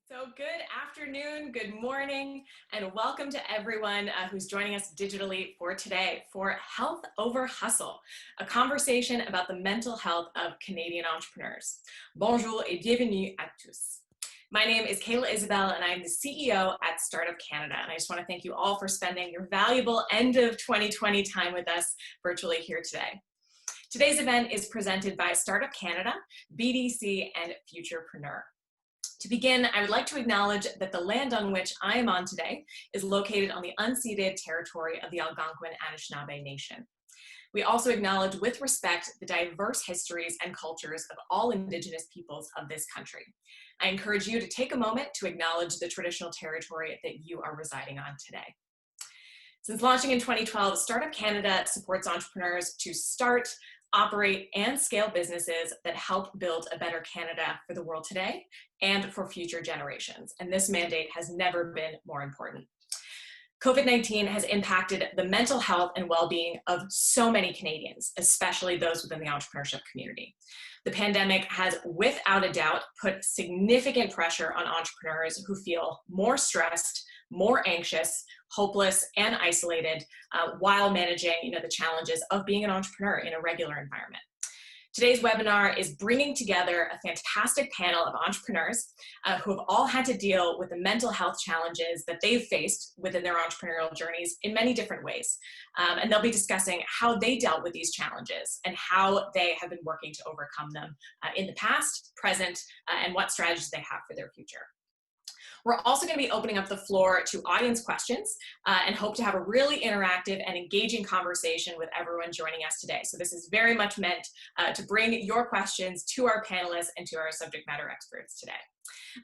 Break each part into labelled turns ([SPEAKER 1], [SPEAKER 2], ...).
[SPEAKER 1] So good afternoon, good morning, and welcome to everyone who's joining us digitally for today for Health Over Hustle, a conversation about the mental health of Canadian entrepreneurs. Bonjour et bienvenue à tous. My name is Kayla Isabel, and I'm the CEO at Startup Canada. And I just want to thank you all for spending your valuable end of 2020 time with us virtually here today. Today's event is presented by Startup Canada, BDC, and Futurpreneur. To begin, I would like to acknowledge that the land on which I am on today is located on the unceded territory of the Algonquin Anishinaabe Nation. We also acknowledge with respect the diverse histories and cultures of all Indigenous peoples of this country. I encourage you to take a moment to acknowledge the traditional territory that you are residing on today. Since launching in 2012, Startup Canada supports entrepreneurs to start, operate, and scale businesses that help build a better Canada for the world today and for future generations. And this mandate has never been more important. COVID-19 has impacted the mental health and well-being of so many Canadians, especially those within the entrepreneurship community. The pandemic has, without a doubt, put significant pressure on entrepreneurs who feel more stressed, more anxious, hopeless, and isolated while managing the challenges of being an entrepreneur in a regular environment. Today's webinar is bringing together a fantastic panel of entrepreneurs who have all had to deal with the mental health challenges that they've faced within their entrepreneurial journeys in many different ways. And they'll be discussing how they dealt with these challenges and how they have been working to overcome them in the past, present, and what strategies they have for their future. We're also going to be opening up the floor to audience questions and hope to have a really interactive and engaging conversation with everyone joining us today. So this is very much meant to bring your questions to our panelists and to our subject matter experts today.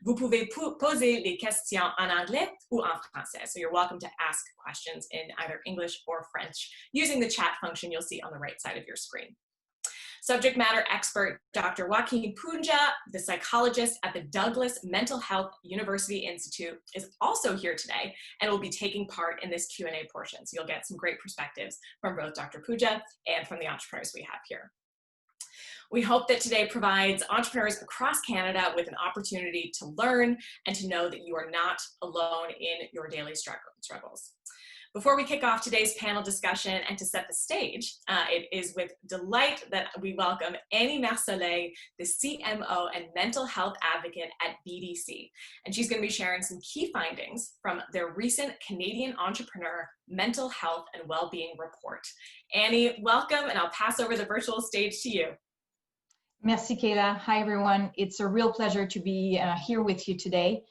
[SPEAKER 1] Vous pouvez poser les questions en anglais ou en français. So you're welcome to ask questions in either English or French using the chat function you'll see on the right side of your screen. Subject matter expert Dr. Joaquin Poundja, the psychologist at the Douglas Mental Health University Institute, is also here today and will be taking part in this Q&A portion. So you'll get some great perspectives from both Dr. Poundja and from the entrepreneurs we have here. We hope that today provides entrepreneurs across Canada with an opportunity to learn and to know that you are not alone in your daily struggles. Before we kick off today's panel discussion and to set the stage, it is with delight that we welcome Annie Marcellet, the CMO and mental health advocate at BDC. And she's going to be sharing some key findings from their recent Canadian Entrepreneur Mental Health and Wellbeing Report. Annie, welcome, and I'll pass over the virtual stage to you.
[SPEAKER 2] Merci, Kayla. Hi, everyone. It's a real pleasure to be here with you today.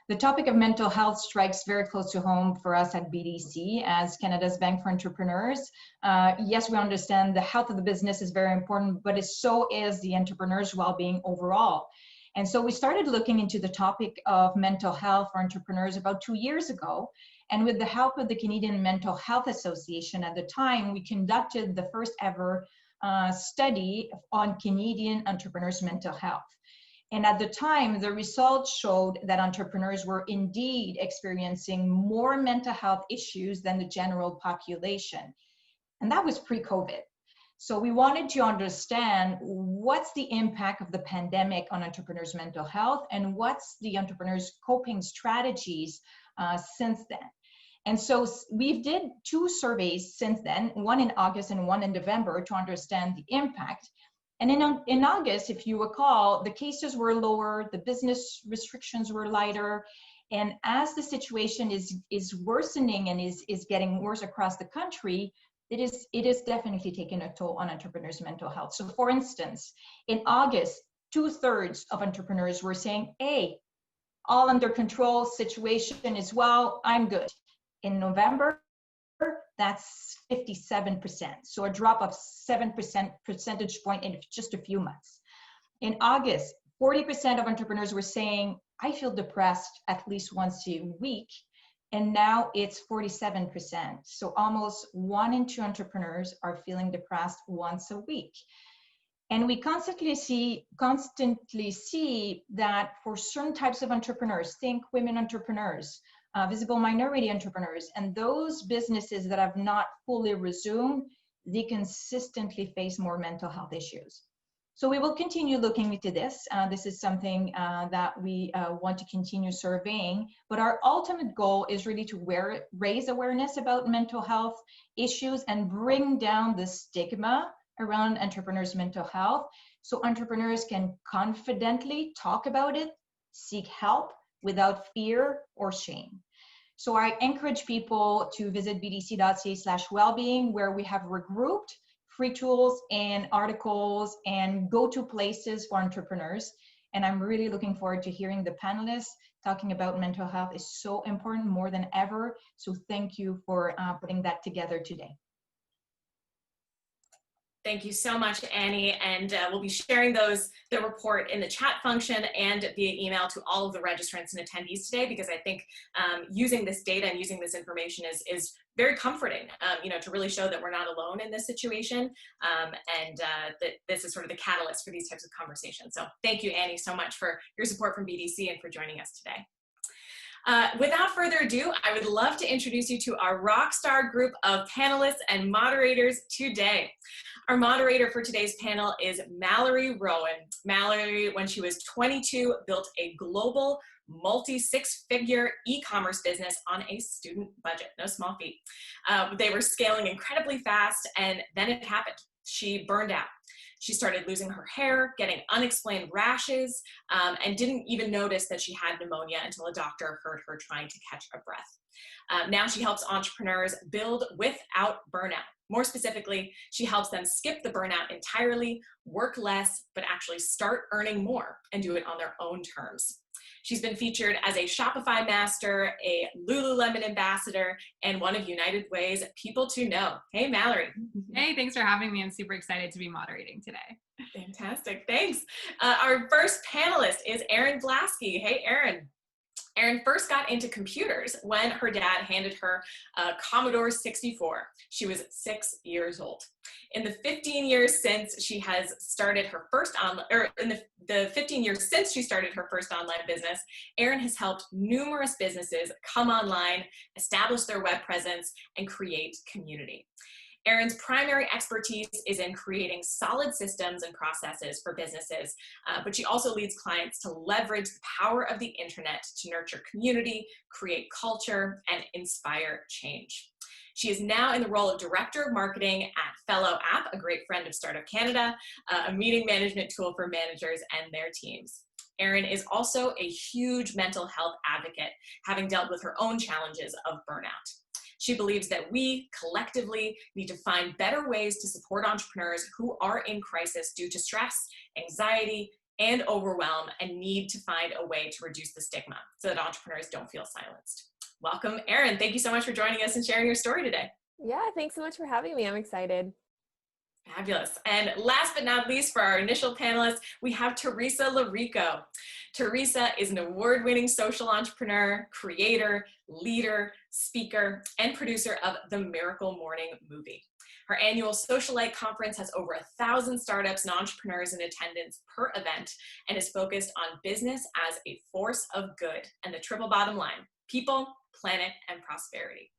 [SPEAKER 2] The topic of mental health strikes very close to home for us at BDC as Canada's Bank for Entrepreneurs. Yes, we understand the health of the business is very important, but so is the entrepreneur's well-being overall. And so we started looking into the topic of mental health for entrepreneurs about 2 years ago. And with the help of the Canadian Mental Health Association at the time, we conducted the first ever study on Canadian entrepreneurs' mental health. And at the time, the results showed that entrepreneurs were indeed experiencing more mental health issues than the general population. And that was pre-COVID. So we wanted to understand what's the impact of the pandemic on entrepreneurs' mental health and what's the entrepreneurs' coping strategies since then. And so we did 2 surveys since then, one in August and one in November, to understand the impact. And in August, if you recall, the cases were lower, the business restrictions were lighter, and as the situation is worsening and is getting worse across the country, it is definitely taking a toll on entrepreneurs' mental health. So for instance, in August, 2/3 of entrepreneurs were saying, hey, all under control, situation is well, I'm good. In November, that's 57%. So a drop of 7 percentage point in just a few months. In August, 40% of entrepreneurs were saying, I feel depressed at least once a week. And now it's 47%. So almost 1 in 2 entrepreneurs are feeling depressed once a week. And we constantly see that for certain types of entrepreneurs, think women entrepreneurs, visible minority entrepreneurs, and those businesses that have not fully resumed, they consistently face more mental health issues. So we will continue looking into this. This is something that we want to continue surveying, but our ultimate goal is really to raise awareness about mental health issues and bring down the stigma around entrepreneurs' mental health so entrepreneurs can confidently talk about it, seek help without fear or shame. So I encourage people to visit bdc.ca/wellbeing, where we have regrouped free tools and articles and go-to places for entrepreneurs. And I'm really looking forward to hearing the panelists talking about mental health is so important, more than ever. So thank you for putting that together today.
[SPEAKER 1] Thank you so much, Annie, and we'll be sharing the report in the chat function and via email to all of the registrants and attendees today, because I think using this data and using this information is very comforting, to really show that we're not alone in this situation, and that this is sort of the catalyst for these types of conversations. So thank you, Annie, so much for your support from BDC and for joining us today. Without further ado, I would love to introduce you to our rockstar group of panelists and moderators today. Our moderator for today's panel is Mallory Rowan. Mallory, when she was 22, built a global multi-six-figure e-commerce business on a student budget, no small feat. They were scaling incredibly fast, and then it happened. She burned out. She started losing her hair, getting unexplained rashes, and didn't even notice that she had pneumonia until a doctor heard her trying to catch a breath. Now she helps entrepreneurs build without burnout. More specifically, she helps them skip the burnout entirely, work less, but actually start earning more and do it on their own terms. She's been featured as a Shopify master, a Lululemon ambassador, and one of United Way's People to Know. Hey, Mallory.
[SPEAKER 3] Hey, thanks for having me. I'm super excited to be moderating today.
[SPEAKER 1] Fantastic, thanks. Our first panelist is Erin Blaskey. Hey, Erin. Erin first got into computers when her dad handed her a Commodore 64. She was 6 years old. In the 15 years since she has started her first online, or in the 15 years since she started her first online business, Erin has helped numerous businesses come online, establish their web presence, and create community. Erin's primary expertise is in creating solid systems and processes for businesses, but she also leads clients to leverage the power of the internet to nurture community, create culture, and inspire change. She is now in the role of Director of Marketing at Fellow App, a great friend of Startup Canada, a meeting management tool for managers and their teams. Erin is also a huge mental health advocate, having dealt with her own challenges of burnout. She believes that we collectively need to find better ways to support entrepreneurs who are in crisis due to stress, anxiety, and overwhelm, and need to find a way to reduce the stigma so that entrepreneurs don't feel silenced. Welcome, Erin. Thank you so much for joining us and sharing your story today.
[SPEAKER 4] Yeah, thanks so much for having me. I'm excited.
[SPEAKER 1] Fabulous. And last but not least, for our initial panelist, we have Teresa Larico. Teresa is an award-winning social entrepreneur, creator, leader, speaker, and producer of the Miracle Morning movie. Her annual Socialite conference has over 1,000 startups and entrepreneurs in attendance per event and is focused on business as a force of good and the triple bottom line: people, planet, and prosperity.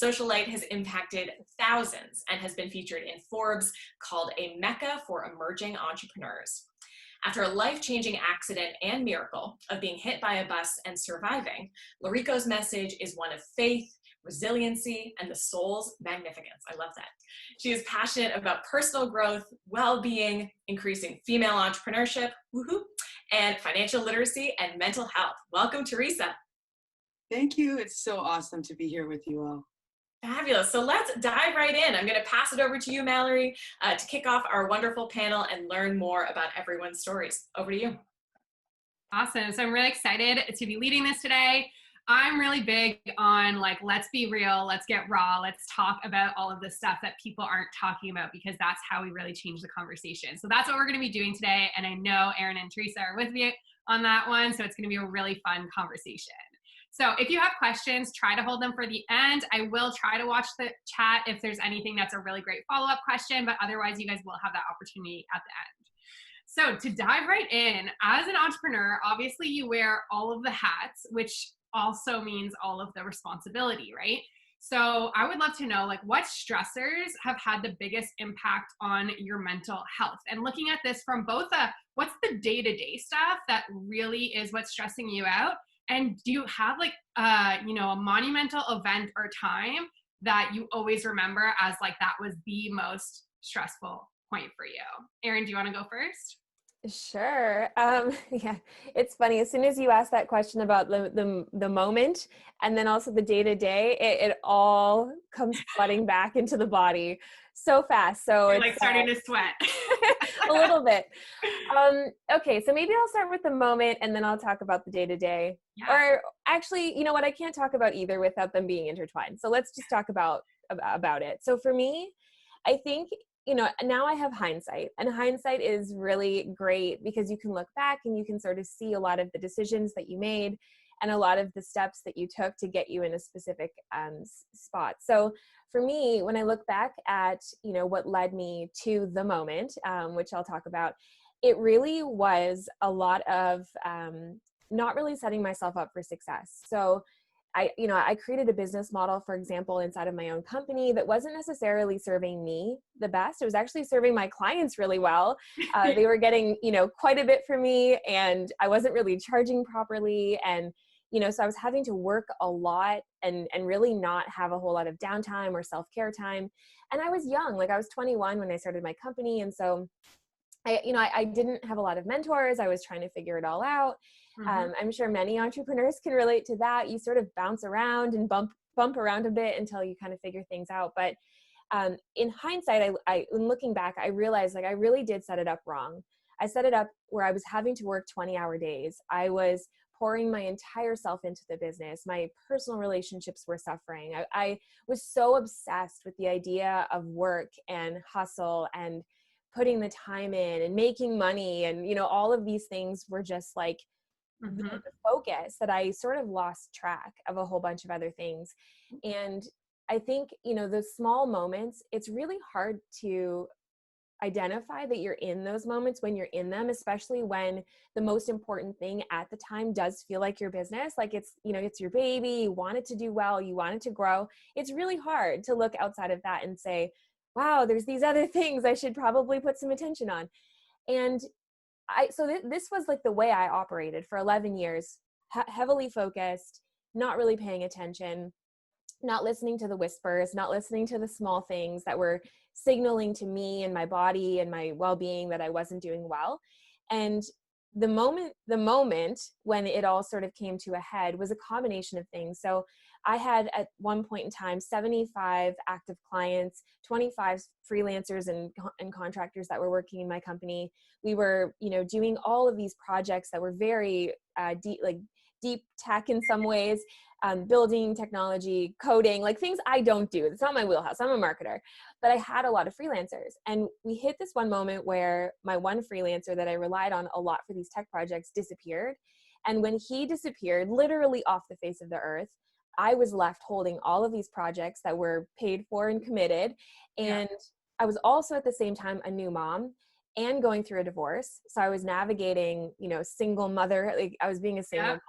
[SPEAKER 1] Socialite has impacted thousands and has been featured in Forbes, called a mecca for emerging entrepreneurs. After a life-changing accident and miracle of being hit by a bus and surviving, Larico's message is one of faith, resiliency, and the soul's magnificence. I love that. She is passionate about personal growth, well-being, increasing female entrepreneurship, woohoo, and financial literacy and mental health. Welcome, Teresa.
[SPEAKER 5] Thank you. It's so awesome to be here with you all.
[SPEAKER 1] Fabulous. So let's dive right in. I'm going to pass it over to you, Mallory, to kick off our wonderful panel and learn more about everyone's stories. Over to you.
[SPEAKER 3] Awesome. So I'm really excited to be leading this today. I'm really big on let's be real, let's get raw, let's talk about all of the stuff that people aren't talking about, because that's how we really change the conversation. So that's what we're going to be doing today. And I know Erin and Teresa are with me on that one. So it's going to be a really fun conversation. So if you have questions, try to hold them for the end. I will try to watch the chat if there's anything that's a really great follow-up question, but otherwise you guys will have that opportunity at the end. So to dive right in, as an entrepreneur, obviously you wear all of the hats, which also means all of the responsibility, right? So I would love to know, like, what stressors have had the biggest impact on your mental health? And looking at this from both what's the day-to-day stuff that really is what's stressing you out? And do you have like, a monumental event or time that you always remember as like, that was the most stressful point for you? Erin, do you want to go first?
[SPEAKER 4] Sure. Yeah, it's funny. As soon as you asked that question about the moment and then also the day to day, it all comes flooding back into the body so fast. So
[SPEAKER 3] You're
[SPEAKER 4] it's
[SPEAKER 3] like starting to sweat.
[SPEAKER 4] a little bit. Okay, so maybe I'll start with the moment and then I'll talk about the day to day.
[SPEAKER 3] Yeah.
[SPEAKER 4] Or actually, you know what? I can't talk about either without them being intertwined. So let's just talk about it. So for me, I think, now I have hindsight, and hindsight is really great because you can look back and you can sort of see a lot of the decisions that you made and a lot of the steps that you took to get you in a specific spot. So for me, when I look back at, what led me to the moment, which I'll talk about, it really was a lot of not really setting myself up for success. So I created a business model, for example, inside of my own company that wasn't necessarily serving me the best. It was actually serving my clients really well. They were getting, quite a bit from me, and I wasn't really charging properly. And, so I was having to work a lot and really not have a whole lot of downtime or self-care time. And I was young, like I was 21 when I started my company. And so I didn't have a lot of mentors. I was trying to figure it all out. I'm sure many entrepreneurs can relate to that. You sort of bounce around and bump around a bit until you kind of figure things out. But in hindsight, in looking back, I realized like I really did set it up wrong. I set it up where I was having to work 20-hour days. I was pouring my entire self into the business. My personal relationships were suffering. I was so obsessed with the idea of work and hustle and putting the time in and making money. And, all of these things were just like the focus that I sort of lost track of a whole bunch of other things. And I think, those small moments, it's really hard to identify that you're in those moments when you're in them, especially when the most important thing at the time does feel like your business. Like it's, it's your baby, you want it to do well, you want it to grow. It's really hard to look outside of that and say, wow, there's these other things I should probably put some attention on. And this was like the way I operated for 11 years, heavily focused, not really paying attention, not listening to the whispers, not listening to the small things that were signaling to me and my body and my well-being that I wasn't doing well. And the moment when it all sort of came to a head was a combination of things. So I had at one point in time 75 active clients, 25 freelancers and contractors that were working in my company. We were, doing all of these projects that were very deep tech in some ways, building technology, coding, like things I don't do. It's not my wheelhouse. I'm a marketer, but I had a lot of freelancers. And we hit this one moment where my one freelancer that I relied on a lot for these tech projects disappeared. And when he disappeared, literally off the face of the earth, I was left holding all of these projects that were paid for and committed. And I was also at the same time a new mom and going through a divorce. So I was navigating, single mother, like I was being a single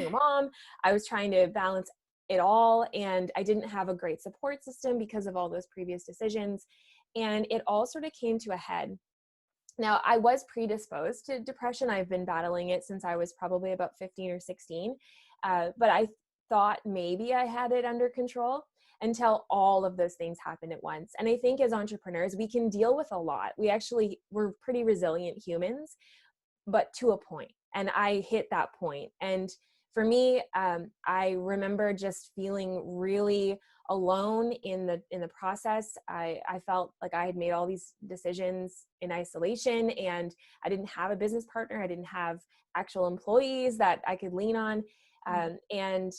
[SPEAKER 4] mom. I was trying to balance it all. And I didn't have a great support system because of all those previous decisions. And it all sort of came to a head. Now, I was predisposed to depression. I've been battling it since I was probably about 15 or 16. But I thought maybe I had it under control until all of those things happened at once. And I think as entrepreneurs, we can deal with a lot. We're pretty resilient humans, but to a point. And I hit that point. And for me, I remember just feeling really alone in the process. I felt like I had made all these decisions in isolation, and I didn't have a business partner. I didn't have actual employees that I could lean on. And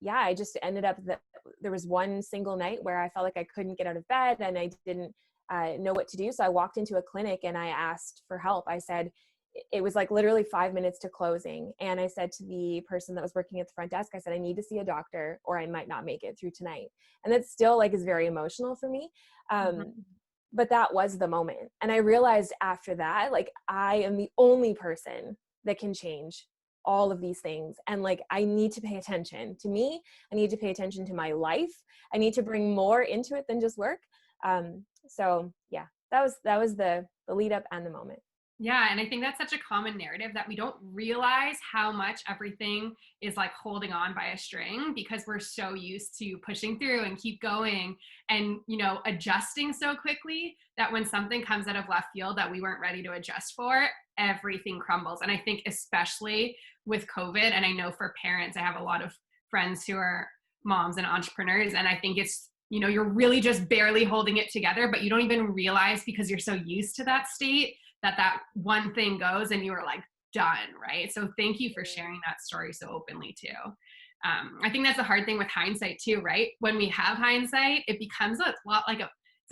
[SPEAKER 4] I just ended up that there was one single night where I felt like I couldn't get out of bed and I didn't know what to do. So I walked into a clinic and I asked for help. I said, it was like literally 5 minutes to closing. And I said to the person that was working at the front desk, I said, I need to see a doctor or I might not make it through tonight. And that still is very emotional for me. But that was the moment. And I realized after that, I am the only person that can change all of these things. And like, I need to pay attention to me. I need to pay attention to my life. I need to bring more into it than just work. So yeah, that was the lead up and the moment.
[SPEAKER 3] Yeah, and I think that's such a common narrative that we don't realize how much everything is like holding on by a string because we're so used to pushing through and keep going and, you know, adjusting so quickly that when something comes out of left field that we weren't ready to adjust for, everything crumbles. And I think especially with COVID, and I know for parents, I have a lot of friends who are moms and entrepreneurs, and I think it's, you know, you're really just barely holding it together, but you don't even realize because you're so used to that state that one thing goes and you are like done, right? So thank you for sharing that story so openly too. I think that's the hard thing with hindsight too, right? When we have hindsight, it becomes a lot like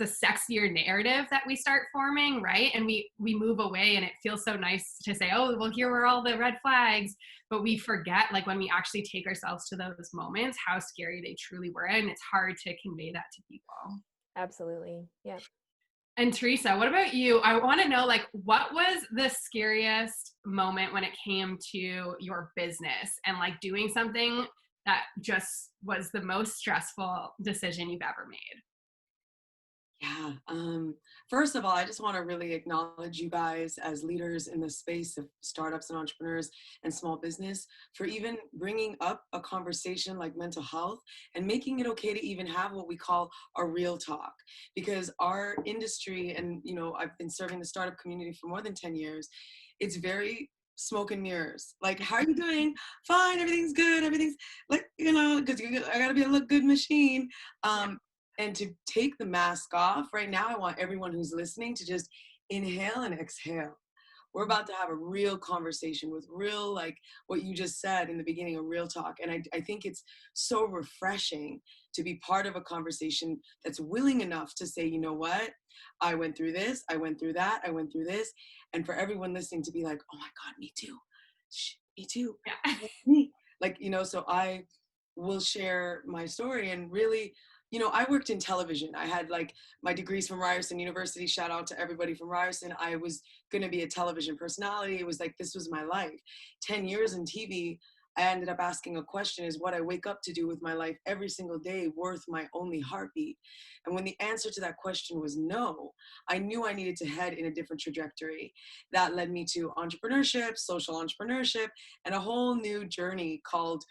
[SPEAKER 3] it's a sexier narrative that we start forming, right? And we move away and it feels so nice to say, oh, well, here were all the red flags, but we forget like when we actually take ourselves to those moments, how scary they truly were. And it's hard to convey that to people.
[SPEAKER 4] Absolutely. Yeah.
[SPEAKER 3] And Teresa, what about you? I want to know, like, what was the scariest moment when it came to your business and like doing something that just was the most stressful decision you've ever made?
[SPEAKER 5] Yeah. First of all, I just want to really acknowledge you guys as leaders in the space of startups and entrepreneurs and small business for even bringing up a conversation like mental health and making it okay to even have what we call a real talk. Because our industry, and you know, I've been serving the startup community for more than 10 years, it's very smoke and mirrors. Like, how are you doing? Fine, everything's good. Everything's like, you know, because I gotta be a look good machine. And to take the mask off right now, I want everyone who's listening to just inhale and exhale. We're about to have a real conversation with real, like what you just said in the beginning, a real talk. And I think it's so refreshing to be part of a conversation that's willing enough to say, you know what, I went through this, I went through that, I went through this. And for everyone listening to be like, oh my God, me too. Shh, me too.
[SPEAKER 3] Yeah.
[SPEAKER 5] Me. Like, you know, so I will share my story and really, you know, I worked in television. I had like my degrees from Ryerson University. Shout out to everybody from Ryerson. I was going to be a television personality. It was like, this was my life. 10 years in TV, I ended up asking a question, is what I wake up to do with my life every single day worth my only heartbeat? And when the answer to that question was no, I knew I needed to head in a different trajectory. That led me to entrepreneurship, social entrepreneurship, and a whole new journey called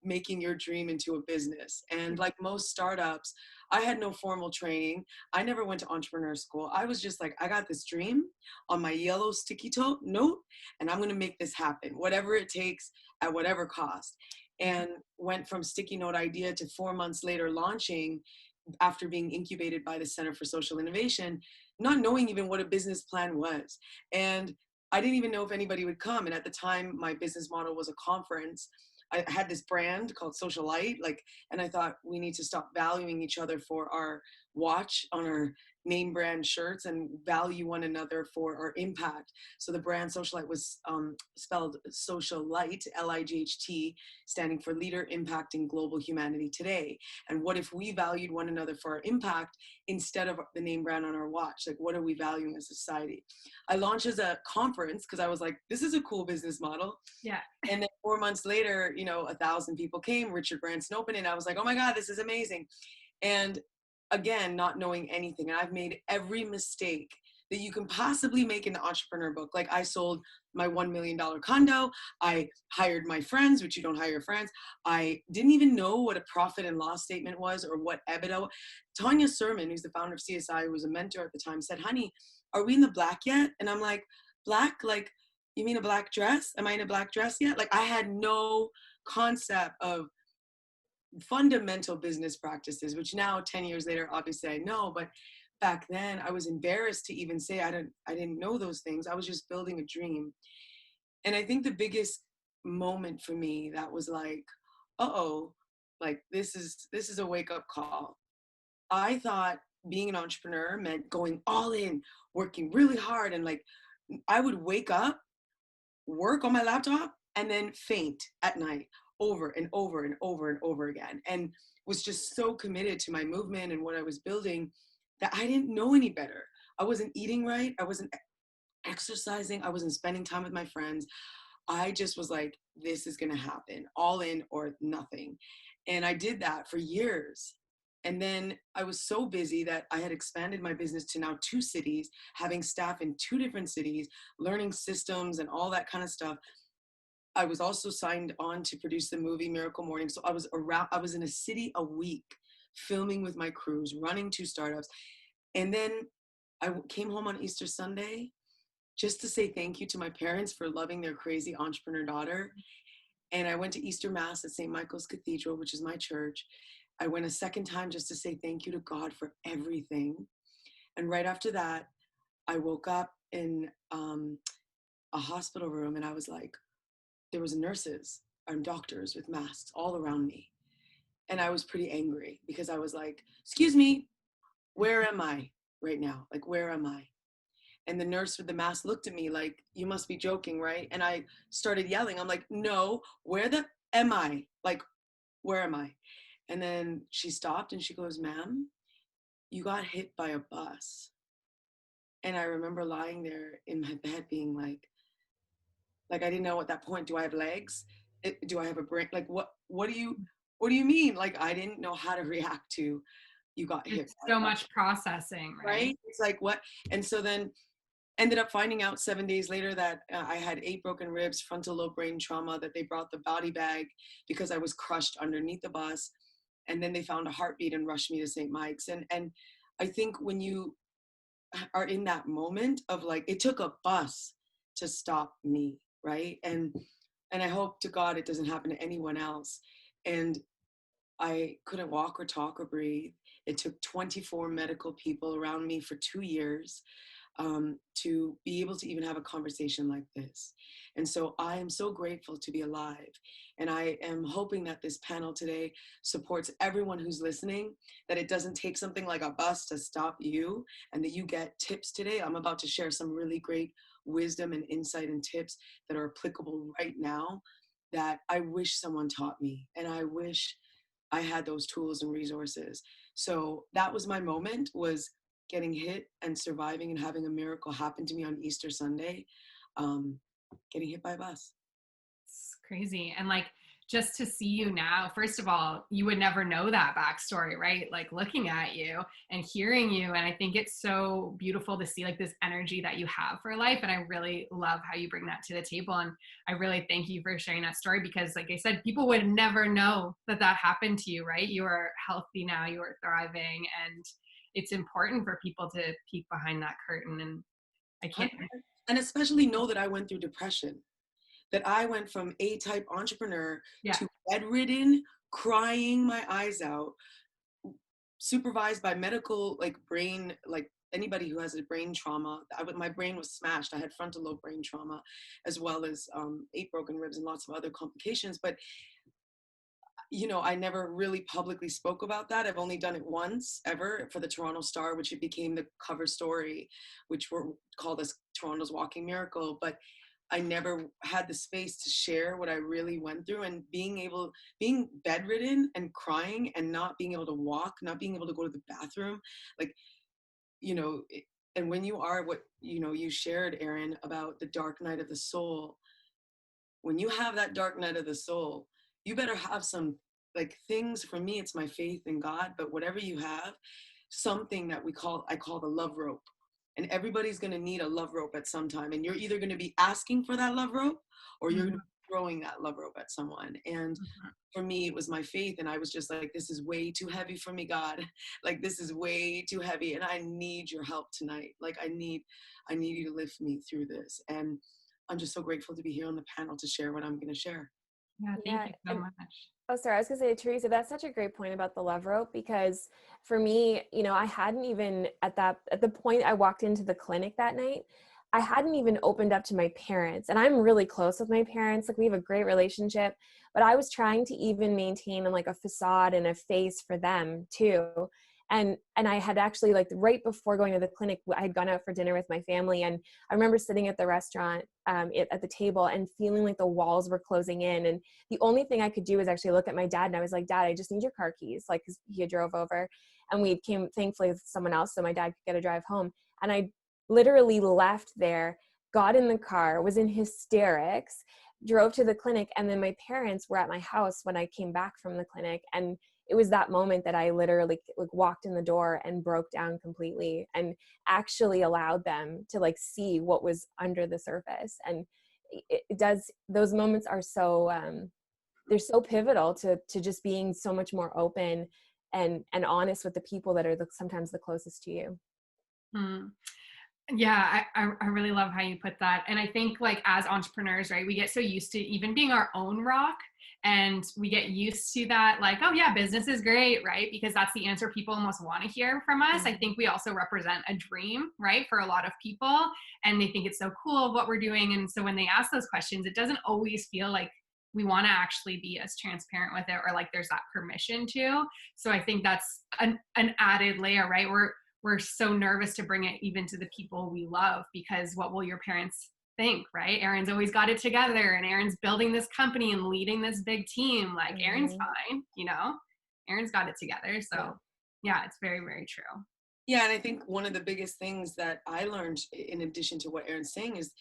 [SPEAKER 5] making your dream into a business. And like most startups, I had no formal training. I never went to entrepreneur school. I was just like, I got this dream on my yellow sticky note, and I'm going to make this happen, whatever it takes at whatever cost. And went from sticky note idea to 4 months later launching after being incubated by the Center for Social Innovation, not knowing even what a business plan was. And I didn't even know if anybody would come. And at the time, my business model was a conference. I had this brand called Socialite, like, and I thought we need to stop valuing each other for our watch on our name brand shirts and value one another for our impact. So the brand Socialite was spelled Socialite, Light, standing for Leader Impacting Global Humanity Today. And what if we valued one another for our impact instead of the name brand on our watch? Like, what are we valuing as a society? I launched as a conference because I was like, this is a cool business model.
[SPEAKER 3] Yeah.
[SPEAKER 5] And then 4 months later, you know, 1,000 people came, Richard Branson opened, and I was like, oh my God, this is amazing. And again, not knowing anything. And I've made every mistake that you can possibly make in the entrepreneur book. Like, I sold my $1 million condo. I hired my friends, which you don't hire your friends. I didn't even know what a profit and loss statement was or what EBITDA. Tanya Sermon, who's the founder of CSI, who was a mentor at the time, said, honey, are we in the black yet? And I'm like, black? Like, you mean a black dress? Am I in a black dress yet? Like, I had no concept of fundamental business practices, which now 10 years later, obviously I know, but back then I was embarrassed to even say I didn't know those things. I was just building a dream. And I think the biggest moment for me that was like, uh-oh, like this is a wake-up call. I thought being an entrepreneur meant going all in, working really hard, and like I would wake up, work on my laptop, and then faint at night over and over and over and over again, and was just so committed to my movement and what I was building that I didn't know any better. I wasn't eating right. I wasn't exercising. I wasn't spending time with my friends. I just was like, this is going to happen, all in or nothing. And I did that for years. And then I was so busy that I had expanded my business to now 2 cities, having staff in 2 different cities, learning systems and all that kind of stuff. I was also signed on to produce the movie Miracle Morning. So I was in a city a week, filming with my crews, running 2 startups. And then I came home on Easter Sunday just to say thank you to my parents for loving their crazy entrepreneur daughter. And I went to Easter Mass at St. Michael's Cathedral, which is my church. I went a second time just to say thank you to God for everything. And right after that, I woke up in a hospital room, and I was like, there was nurses and doctors with masks all around me. And I was pretty angry because I was like, excuse me, where am I right now? Like, where am I? And the nurse with the mask looked at me like, you must be joking, right? And I started yelling. I'm like, no, where the am I? Like, where am I? And then she stopped and she goes, ma'am, you got hit by a bus. And I remember lying there in my bed being like I didn't know at that point, do I have legs? Do I have a brain? Like, what do you mean? Like, I didn't know how to react to, you got hit.
[SPEAKER 3] So much processing, right?
[SPEAKER 5] It's like, what? And so then ended up finding out 7 days later that I had 8 broken ribs, frontal lobe brain trauma, that they brought the body bag because I was crushed underneath the bus. And then they found a heartbeat and rushed me to St. Mike's. And I think when you are in that moment of like, it took a bus to stop me, right? And I hope to God it doesn't happen to anyone else. And I couldn't walk or talk or breathe. It took 24 medical people around me for 2 years to be able to even have a conversation like this. And so I am so grateful to be alive. And I am hoping that this panel today supports everyone who's listening, that it doesn't take something like a bus to stop you, and that you get tips today. I'm about to share some really great wisdom and insight and tips that are applicable right now that I wish someone taught me. And I wish I had those tools and resources. So that was my moment, was getting hit and surviving and having a miracle happen to me on Easter Sunday, getting hit by a bus.
[SPEAKER 3] It's crazy. And like, just to see you now, first of all, you would never know that backstory, right? Like looking at you and hearing you. And I think it's so beautiful to see like this energy that you have for life. And I really love how you bring that to the table. And I really thank you for sharing that story, because like I said, people would never know that that happened to you, right? You are healthy now, you are thriving, and it's important for people to peek behind that curtain. And I can't.
[SPEAKER 5] And especially know that I went through depression, that I went from A-type entrepreneur to bedridden, crying my eyes out, supervised by medical, like brain, like anybody who has a brain trauma. My brain was smashed. I had frontal lobe brain trauma, as well as 8 broken ribs and lots of other complications. But you know, I never really publicly spoke about that. I've only done it once ever for the Toronto Star, which it became the cover story, which were called as Toronto's Walking Miracle. But I never had the space to share what I really went through, and being bedridden and crying and not being able to walk, not being able to go to the bathroom, like, you know, and when you are what, you know, you shared, Erin, about the dark night of the soul, when you have that dark night of the soul, you better have some, like, things. For me, it's my faith in God, but whatever you have, something that I call the love rope. And everybody's going to need a love rope at some time. And you're either going to be asking for that love rope, or you're going to be throwing that love rope at someone. And for me, it was my faith. And I was just like, this is way too heavy for me, God. Like, this is way too heavy. And I need your help tonight. Like, I need you to lift me through this. And I'm just so grateful to be here on the panel to share what I'm going to share.
[SPEAKER 3] Yeah, thank you so much.
[SPEAKER 4] Oh, sorry. I was going to say, Teresa, that's such a great point about the love rope, because for me, you know, I hadn't even at the point I walked into the clinic that night, I hadn't even opened up to my parents, and I'm really close with my parents. Like, we have a great relationship, but I was trying to even maintain like a facade and a face for them too. And I had actually, like, right before going to the clinic, I had gone out for dinner with my family. And I remember sitting at the restaurant at the table and feeling like the walls were closing in. And the only thing I could do was actually look at my dad. And I was like, Dad, I just need your car keys. Like, 'cause he had drove over, and we came thankfully with someone else, so my dad could get a drive home. And I literally left there, got in the car, was in hysterics, drove to the clinic, and then my parents were at my house when I came back from the clinic. And it was that moment that I literally like walked in the door and broke down completely, and actually allowed them to like see what was under the surface. And it does, those moments are so, they're so pivotal to just being so much more open and honest with the people that are sometimes the closest to you.
[SPEAKER 3] Hmm. Yeah, I really love how you put that. And I think like as entrepreneurs, right, we get so used to even being our own rock, and we get used to that, like, oh yeah, business is great, right? Because that's the answer people almost want to hear from us. I think we also represent a dream, right, for a lot of people, and they think it's so cool what we're doing. And so when they ask those questions, it doesn't always feel like we want to actually be as transparent with it, or like there's that permission to. So I think that's an added layer, right? We're so nervous to bring it even to the people we love, because what will your parents think, right? Erin's always got it together, and Erin's building this company and leading this big team. Like Erin's fine, you know, Erin's got it together. So yeah, it's very, very true.
[SPEAKER 5] Yeah, and I think one of the biggest things that I learned, in addition to what Erin's saying, is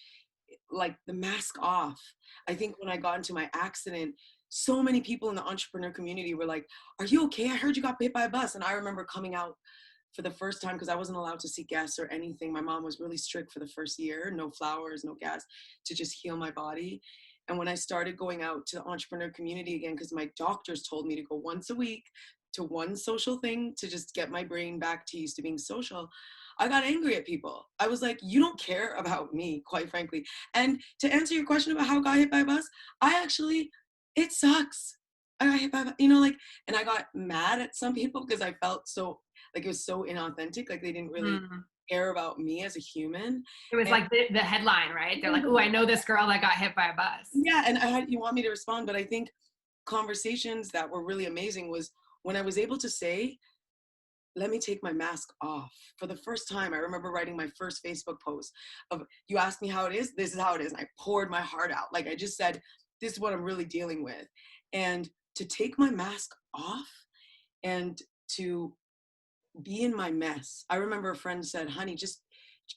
[SPEAKER 5] like the mask off. I think when I got into my accident, so many people in the entrepreneur community were like, "Are you okay? I heard you got hit by a bus." And I remember coming out for the first time, because I wasn't allowed to see guests or anything. My mom was really strict for the first year, no flowers, no gas, to just heal my body. And when I started going out to the entrepreneur community again, because my doctors told me to go once a week to one social thing to just get my brain back to used to being social, I got angry at people. I was like, you don't care about me, quite frankly. And to answer your question about how I got hit by a bus, it sucks. I got hit by, like, and I got mad at some people because I felt so, like, it was so inauthentic. Like they didn't really care about me as a human.
[SPEAKER 3] It was like the headline, right? They're like, oh, I know this girl that got hit by a bus.
[SPEAKER 5] Yeah, and you want me to respond, but I think conversations that were really amazing was when I was able to say, let me take my mask off. For the first time, I remember writing my first Facebook post of, you asked me how it is, this is how it is. And I poured my heart out. Like I just said, this is what I'm really dealing with. And to take my mask off and to be in my mess. I remember a friend said, honey, just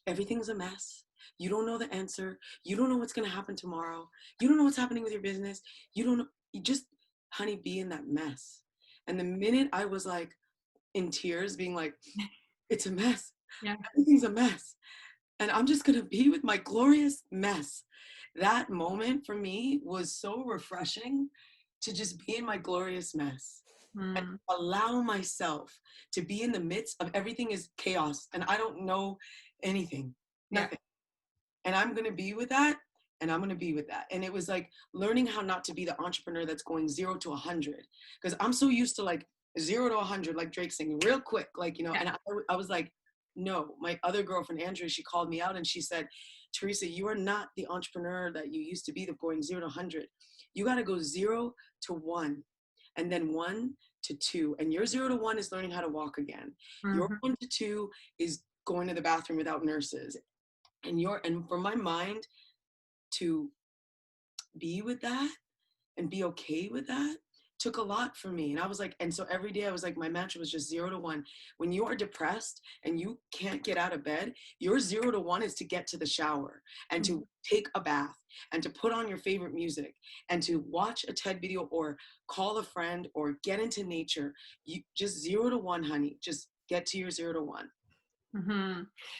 [SPEAKER 5] everything's a mess. You don't know the answer. You don't know what's going to happen tomorrow. You don't know what's happening with your business. You don't know. You just, honey, be in that mess. And the minute I was like in tears being like, it's a mess.
[SPEAKER 3] Yeah.
[SPEAKER 5] Everything's a mess. And I'm just going to be with my glorious mess. That moment for me was so refreshing, to just be in my glorious mess. And allow myself to be in the midst of everything is chaos and I don't know anything, nothing. And I'm going to be with that, and I'm going to be with that. And it was like learning how not to be the entrepreneur that's going 0 to 100, because I'm so used to like 0 to 100, like Drake singing real quick, like, and I was like, no. My other girlfriend, Andrea, she called me out and she said, Teresa, you are not the entrepreneur that you used to be, that going 0 to 100. You got to go 0 to 1, and then 1 to 2. And your 0 to 1 is learning how to walk again. Your 1 to 2 is going to the bathroom without nurses. And for my mind to be with that and be okay with that took a lot for me. And I was like, and so every day I was like, my mantra was just 0 to 1. When you are depressed and you can't get out of bed, your 0 to 1 is to get to the shower and to take a bath and to put on your favorite music and to watch a TED video or call a friend or get into nature. You just 0 to 1, honey. Just get to your 0 to 1.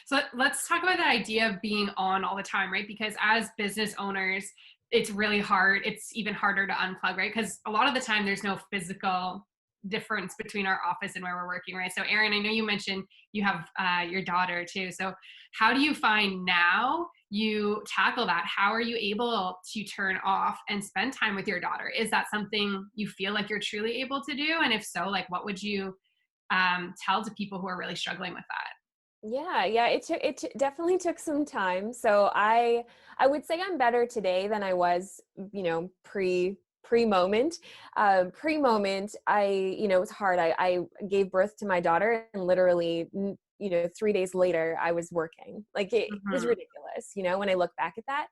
[SPEAKER 3] So let's talk about the idea of being on all the time, right? Because as business owners, it's really hard. It's even harder to unplug, right? Because a lot of the time there's no physical difference between our office and where we're working, right? So Erin, I know you mentioned you have your daughter too. So how do you find now you tackle that? How are you able to turn off and spend time with your daughter? Is that something you feel like you're truly able to do? And if so, like what would you tell to people who are really struggling with that?
[SPEAKER 4] Yeah, it definitely took some time. So I would say I'm better today than I was, pre-moment. Pre-moment, it was hard. I gave birth to my daughter, and literally, 3 days later I was working. Like it was ridiculous, when I look back at that.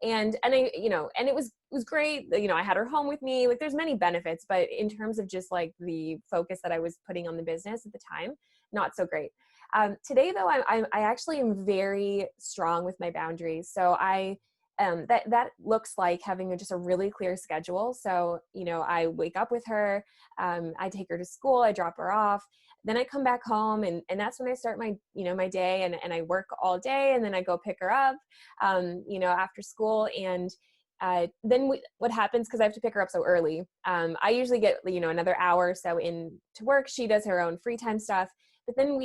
[SPEAKER 4] And I, and it was great. I had her home with me. Like there's many benefits, but in terms of just like the focus that I was putting on the business at the time, not so great. Today though, I actually am very strong with my boundaries. So I that looks like having just a really clear schedule. So, I wake up with her, I take her to school, I drop her off, then I come back home, and that's when I start my, my day, and I work all day, and then I go pick her up, after school. And then what happens, because I have to pick her up so early, I usually get, another hour or so in to work. She does her own free time stuff. But then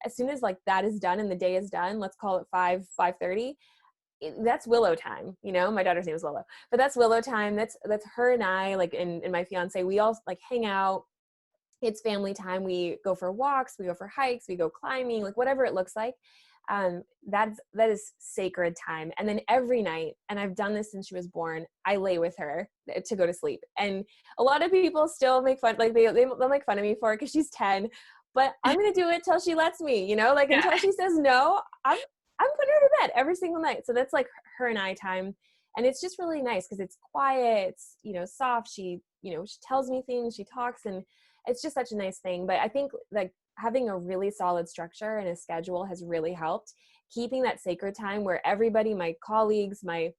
[SPEAKER 4] as soon as like that is done and the day is done, let's call it 5:30, that's Willow time. My daughter's name is Willow, but that's Willow time. That's her and I, like, and my fiance, we all like hang out. It's family time. We go for walks, we go for hikes, we go climbing, like whatever it looks like. That is sacred time. And then every night, and I've done this since she was born, I lay with her to go to sleep. And a lot of people still make fun, like they'll make fun of me for it because she's 10, but I'm going to do it till she lets me, until she says no, I'm putting her to bed every single night. So that's like her and I time. And it's just really nice because it's quiet, it's, soft. She tells me things, she talks, and it's just such a nice thing. But I think like having a really solid structure and a schedule has really helped keeping that sacred time where everybody, my colleagues, my,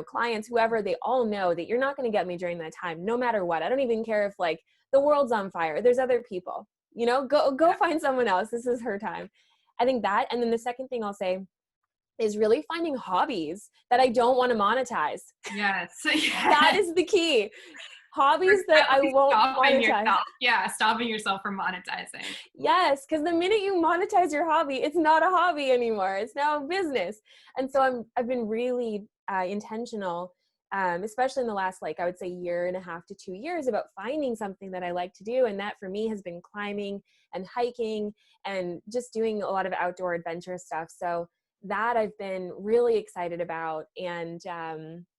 [SPEAKER 4] clients, whoever, they all know that you're not going to get me during that time, no matter what. I don't even care if like the world's on fire. There's other people, go find someone else. This is her time. I think that. And then the second thing I'll say is really finding hobbies that I don't want to monetize.
[SPEAKER 3] Yes.
[SPEAKER 4] That is the key. Hobbies that I won't monetize.
[SPEAKER 3] Stopping yourself from monetizing.
[SPEAKER 4] Yes, because the minute you monetize your hobby, it's not a hobby anymore. It's now a business. And so I've been really intentional, especially in the last, like, I would say 1.5 to 2 years, about finding something that I like to do. And that for me has been climbing and hiking and just doing a lot of outdoor adventure stuff. So that I've been really excited about. And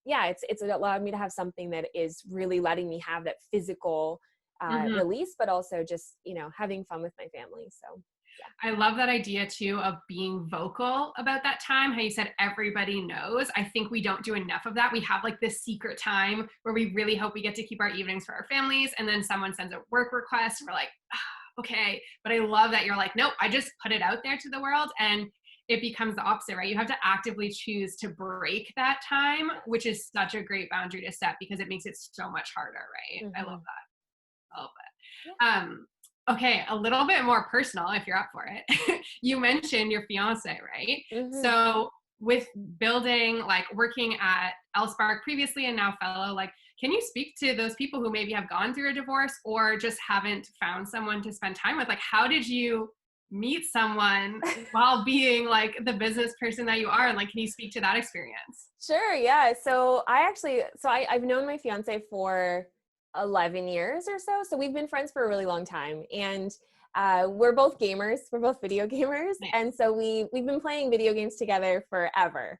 [SPEAKER 4] it's allowed me to have something that is really letting me have that physical release, but also just, having fun with my family. So yeah.
[SPEAKER 3] I love that idea too of being vocal about that time. How you said everybody knows. I think we don't do enough of that. We have like this secret time where we really hope we get to keep our evenings for our families. And then someone sends a work request and we're like, okay. But I love that you're like, nope, I just put it out there to the world. And it becomes the opposite, right? You have to actively choose to break that time, which is such a great boundary to set because it makes it so much harder, right?
[SPEAKER 4] Mm-hmm.
[SPEAKER 3] I love that. I love it. Okay, a little bit more personal if you're up for it. You mentioned your fiance, right?
[SPEAKER 4] Mm-hmm.
[SPEAKER 3] So with building, like working at L-Spark previously and now Fellow, like, can you speak to those people who maybe have gone through a divorce or just haven't found someone to spend time with? Like, how did you meet someone while being like the business person that you are? And like, can you speak to that experience?
[SPEAKER 4] Sure. Yeah. So I've known my fiance for 11 years or so. So we've been friends for a really long time, and we're both gamers. We're both video gamers.
[SPEAKER 3] Nice.
[SPEAKER 4] And so we've been playing video games together forever.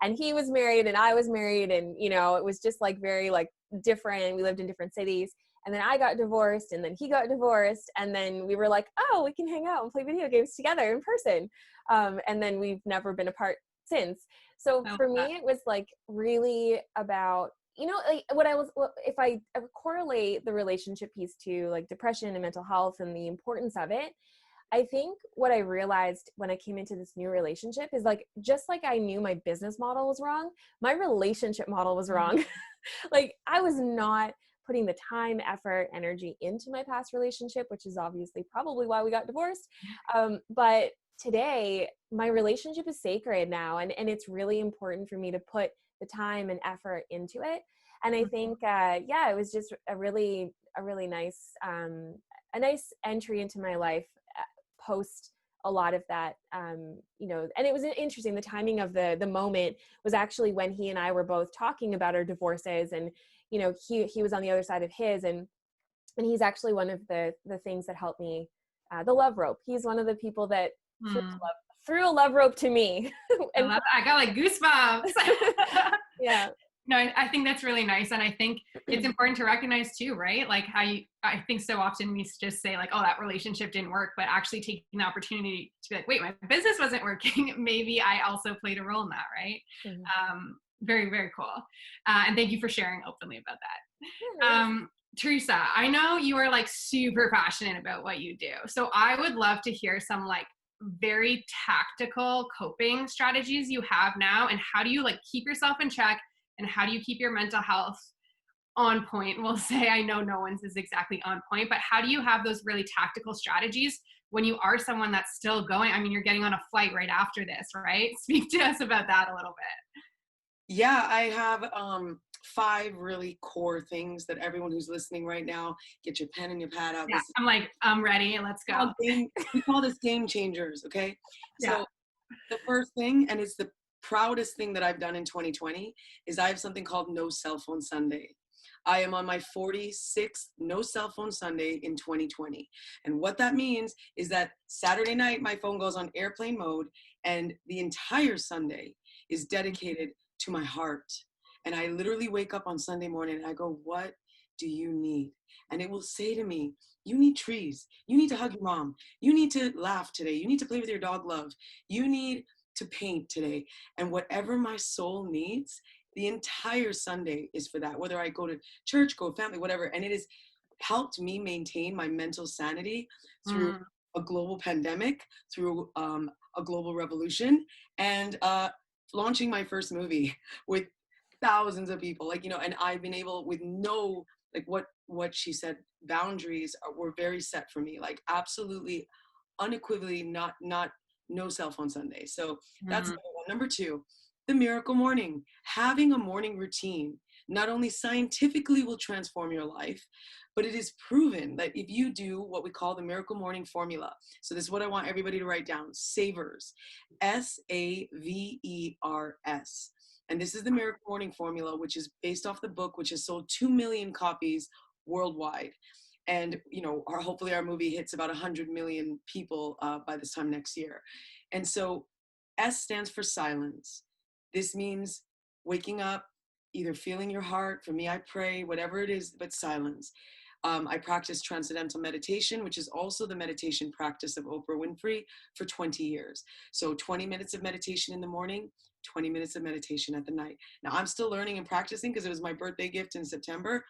[SPEAKER 4] And he was married and I was married, and it was just like very like different. We lived in different cities. And then I got divorced, and then he got divorced. And then we were like, oh, we can hang out and play video games together in person. And then we've never been apart since. So for me, it was like really about, like if I correlate the relationship piece to like depression and mental health and the importance of it, I think what I realized when I came into this new relationship is like, just like I knew my business model was wrong, my relationship model was wrong. Like I was not putting the time, effort, energy into my past relationship, which is obviously probably why we got divorced. But today, my relationship is sacred now. And it's really important for me to put the time and effort into it. And I think, it was just a really nice, a nice entry into my life post a lot of that, and it was interesting. The timing of the moment was actually when he and I were both talking about our divorces, and he was on the other side of his, and he's actually one of the things that helped me, the love rope. He's one of the people that threw a love rope to me.
[SPEAKER 3] And I love that. I got like goosebumps.
[SPEAKER 4] Yeah.
[SPEAKER 3] No, I think that's really nice. And I think it's important to recognize too, right? Like I think so often we just say like, oh, that relationship didn't work, but actually taking the opportunity to be like, wait, my business wasn't working. Maybe I also played a role in that, right? Mm-hmm. Very, very cool. And thank you for sharing openly about that. Teresa, I know you are like super passionate about what you do. So I would love to hear some like very tactical coping strategies you have now, and how do you like keep yourself in check, and how do you keep your mental health on point? We'll say, I know no one's is exactly on point, but how do you have those really tactical strategies when you are someone that's still going? I mean, you're getting on a flight right after this, right? Speak to us about that a little bit.
[SPEAKER 5] Yeah, I have 5 really core things that everyone who's listening right now, get your pen and your pad out.
[SPEAKER 3] Yeah, I'm like, I'm ready. Let's go.
[SPEAKER 5] We call this game changers, okay?
[SPEAKER 3] Yeah.
[SPEAKER 5] So the first thing, and it's the proudest thing that I've done in 2020, is I have something called No Cell Phone Sunday. I am on my 46th No Cell Phone Sunday in 2020. And what that means is that Saturday night, my phone goes on airplane mode, and the entire Sunday is dedicated to my heart. And I literally wake up on Sunday morning and I go, what do you need? And it will say to me, you need trees. You need to hug your mom. You need to laugh today. You need to play with your dog love. You need to paint today. And whatever my soul needs, the entire Sunday is for that. Whether I go to church, go family, whatever. And it has helped me maintain my mental sanity through a global pandemic, through a global revolution, and launching my first movie with thousands of people, like, you know, and I've been able, with no, like what she said, boundaries were very set for me, like absolutely unequivocally not no cell phone Sunday. So that's number one. Number 2, the miracle morning. Having a morning routine not only scientifically will transform your life, but it is proven that if you do what we call the miracle morning formula. So this is what I want everybody to write down: SAVERS, SAVERS. And this is the miracle morning formula, which is based off the book, which has sold 2 million copies worldwide. And, you know, hopefully our movie hits about 100 million people by this time next year. And so S stands for silence. This means waking up, either feeling your heart. For me, I pray, whatever it is, but silence. I practice transcendental meditation, which is also the meditation practice of Oprah Winfrey, for 20 years. So 20 minutes of meditation in the morning, 20 minutes of meditation at the night. Now I'm still learning and practicing because it was my birthday gift in September,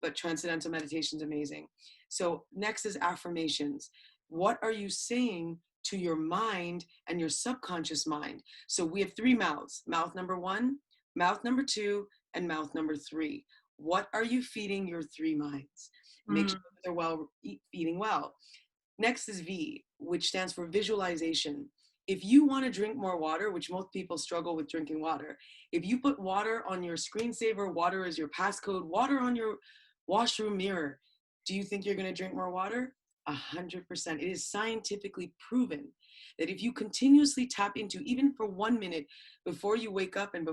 [SPEAKER 5] but transcendental meditation is amazing. So next is affirmations. What are you saying to your mind and your subconscious mind? So we have 3 mouths: mouth number 1, mouth number 2, and mouth number 3. What are you feeding your 3 minds? Make sure that they're eating well. Next is V, which stands for visualization. If you want to drink more water, which most people struggle with drinking water, if you put water on your screensaver, water is your passcode, water on your washroom mirror, do you think you're going to drink more water? 100%. It is scientifically proven that if you continuously tap into, even for 1 minute before you wake up and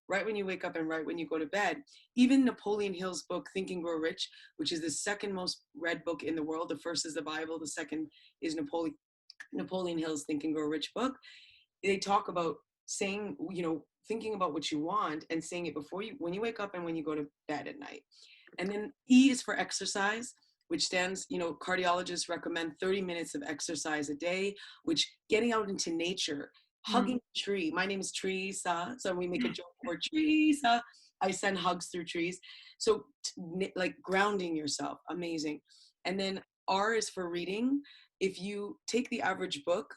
[SPEAKER 5] right when you wake up and right when you go to bed, even Napoleon Hill's book, Think and Grow Rich, which is the second most read book in the world. The first is the Bible. The second is Napoleon Hill's Think and Grow Rich book. They talk about saying, you know, thinking about what you want and saying it when you wake up and when you go to bed at night. And then E is for exercise, which stands, you know, cardiologists recommend 30 minutes of exercise a day, which getting out into nature, hugging a tree. My name is Teresa, so we make a joke for Teresa. I send hugs through trees. So like grounding yourself, amazing. And then R is for reading. If you take the average book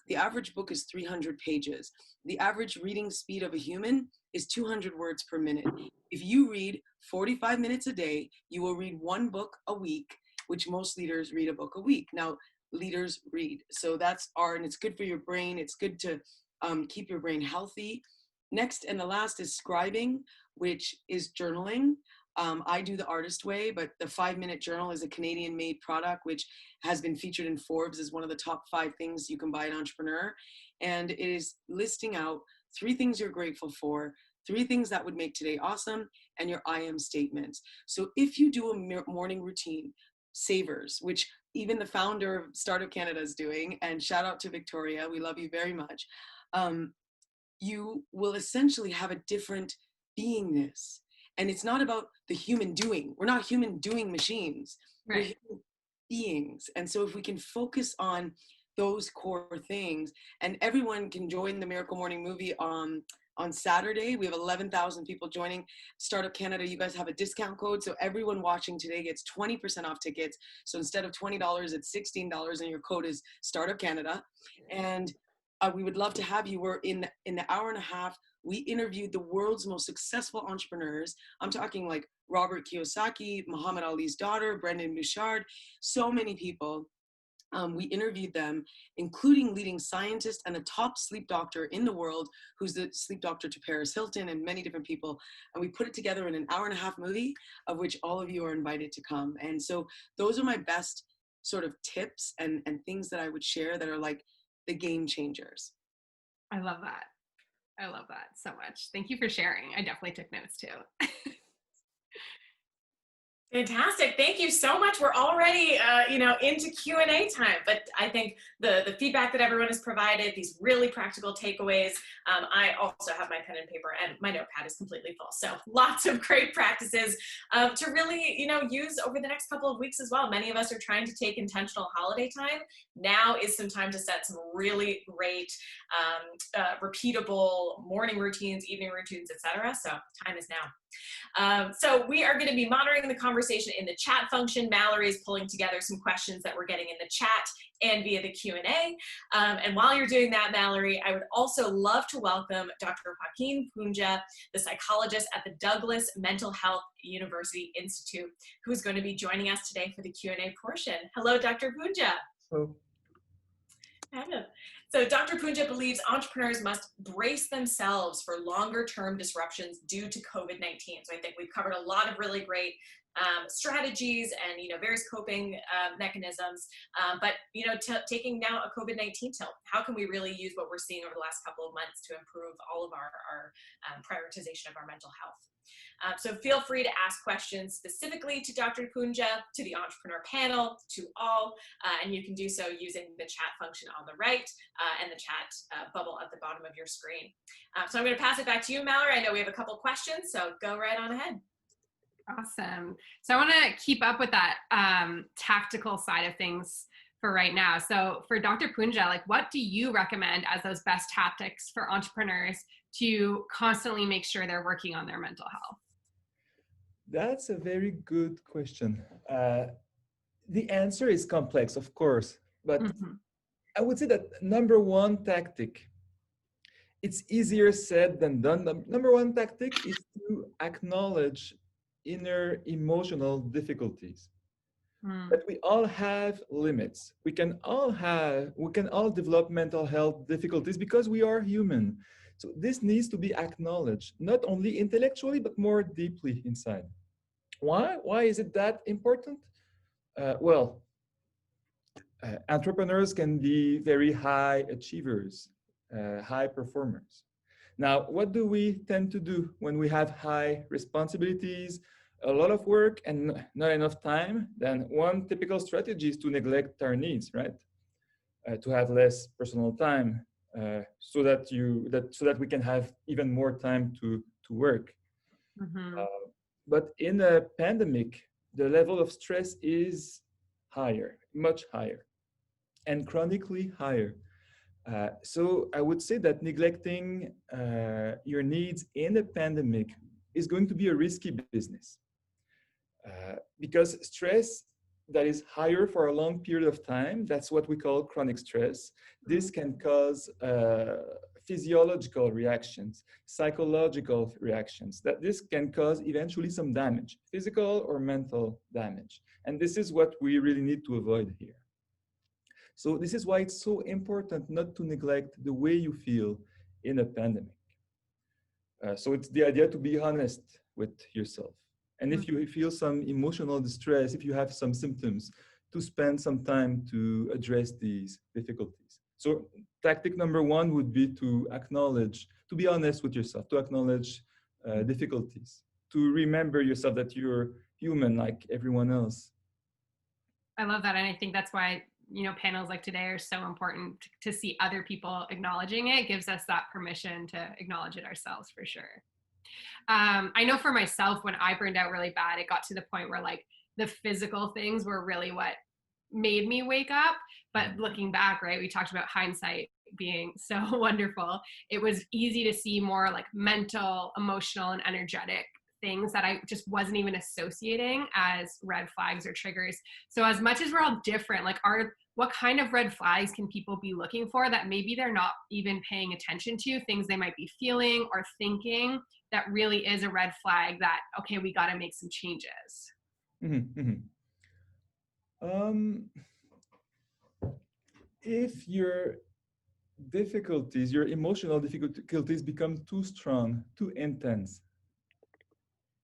[SPEAKER 5] is 300 pages. The average reading speed of a human is 200 words per minute. If you read 45 minutes a day, you will read 1 book a week, which most leaders read a book a week. Now, leaders read. So that's R, and it's good for your brain. It's good to keep your brain healthy. Next and the last is scribing, which is journaling. I do the artist way, but the 5-minute journal is a Canadian-made product, which has been featured in Forbes as one of the top 5 things you can buy an entrepreneur. And it is listing out 3 things you're grateful for, 3 things that would make today awesome, and your I am statements. So if you do a morning routine, SAVERS, which even the founder of Startup Canada is doing, and shout out to Victoria, we love you very much, you will essentially have a different beingness. And it's not about the human doing. We're not human doing machines. Right. We're human beings. And so if we can focus on those core things, and everyone can join the Miracle Morning movie on on Saturday. We have 11,000 people joining. Startup Canada, you guys have a discount code. So everyone watching today gets 20% off tickets. So instead of $20, it's $16 and your code is Startup Canada. And we would love to have you. We're in the hour and a half. We interviewed the world's most successful entrepreneurs. I'm talking like Robert Kiyosaki, Muhammad Ali's daughter, Brendan Bouchard, so many people. We interviewed them, including leading scientists and a top sleep doctor in the world, who's the sleep doctor to Paris Hilton and many different people. And we put it together in an hour and a half movie, of which all of you are invited to come. And so those are my best sort of tips and things that I would share that are like the game changers.
[SPEAKER 3] I love that. I love that so much. Thank you for sharing. I definitely took notes too.
[SPEAKER 1] Fantastic. Thank you so much. We're already, into Q&A time, but I think the feedback that everyone has provided, these really practical takeaways, I also have my pen and paper and my notepad is completely full. So lots of great practices to really, use over the next couple of weeks as well. Many of us are trying to take intentional holiday time. Now is some time to set some really great, repeatable morning routines, evening routines, etc. So time is now. So we are going to be monitoring the conversation in the chat function. Mallory is pulling together some questions that we're getting in the chat and via the Q&A. And while you're doing that, Mallory, I would also love to welcome Dr. Joaquin Poundja, the psychologist at the Douglas Mental Health University Institute, who's going to be joining us today for the Q&A portion. Hello, Dr. Poundja.
[SPEAKER 6] Hello.
[SPEAKER 1] Hello. So Dr. Poundja believes entrepreneurs must brace themselves for longer term disruptions due to COVID-19. So I think we've covered a lot of really great strategies and, various coping mechanisms. But, taking now a COVID-19 tilt, how can we really use what we're seeing over the last couple of months to improve all of our prioritization of our mental health? So feel free to ask questions specifically to Dr. Poundja, to the entrepreneur panel, to all, and you can do so using the chat function on the right and the chat bubble at the bottom of your screen. So I'm going to pass it back to you, Mallory. I know we have a couple questions, so go right on ahead.
[SPEAKER 3] Awesome. So I want to keep up with that tactical side of things for right now. So for Dr. Poundja, what do you recommend as those best tactics for entrepreneurs to constantly make sure they're working on their mental health?
[SPEAKER 6] That's a very good question. The answer is complex, of course, but I would say that number one tactic, it's easier said than done. Number one tactic is to acknowledge inner emotional difficulties. That we all have limits. We can all develop mental health difficulties because we are human. So this needs to be acknowledged, not only intellectually, but more deeply inside. Why? Why is it that important? Entrepreneurs can be very high achievers, high performers. Now, what do we tend to do when we have high responsibilities, a lot of work and not enough time? Then one typical strategy is to neglect our needs, right? To have less personal time, so that we can have even more time to work. But in a pandemic, the level of stress is higher, much higher, and chronically higher. So I would say that neglecting your needs in a pandemic is going to be a risky business, because stress that is higher for a long period of time, that's what we call chronic stress. This can cause physiological reactions, psychological reactions, that this can cause eventually some damage, physical or mental damage. And this is what we really need to avoid here. So this is why it's so important not to neglect the way you feel in a pandemic. So it's the idea to be honest with yourself. And if you feel some emotional distress, if you have some symptoms, to spend some time to address these difficulties. So tactic number one would be to acknowledge, to be honest with yourself, to acknowledge difficulties, to remember yourself that you're human like everyone else.
[SPEAKER 3] I love that. And I think that's why, panels like today are so important, to see other people acknowledging it. Gives us that permission to acknowledge it ourselves, for sure. I know for myself, when I burned out really bad, it got to the point where the physical things were really what made me wake up. But looking back, right, we talked about hindsight. being so wonderful, it was easy to see more like mental, emotional, and energetic things that I just wasn't even associating as red flags or triggers. So as much as we're all different, like what kind of red flags can people be looking for that maybe they're not even paying attention to, things they might be feeling or thinking that really is a red flag that, okay, we got to make some changes?
[SPEAKER 6] If your difficulties, your emotional difficulties become too strong, too intense,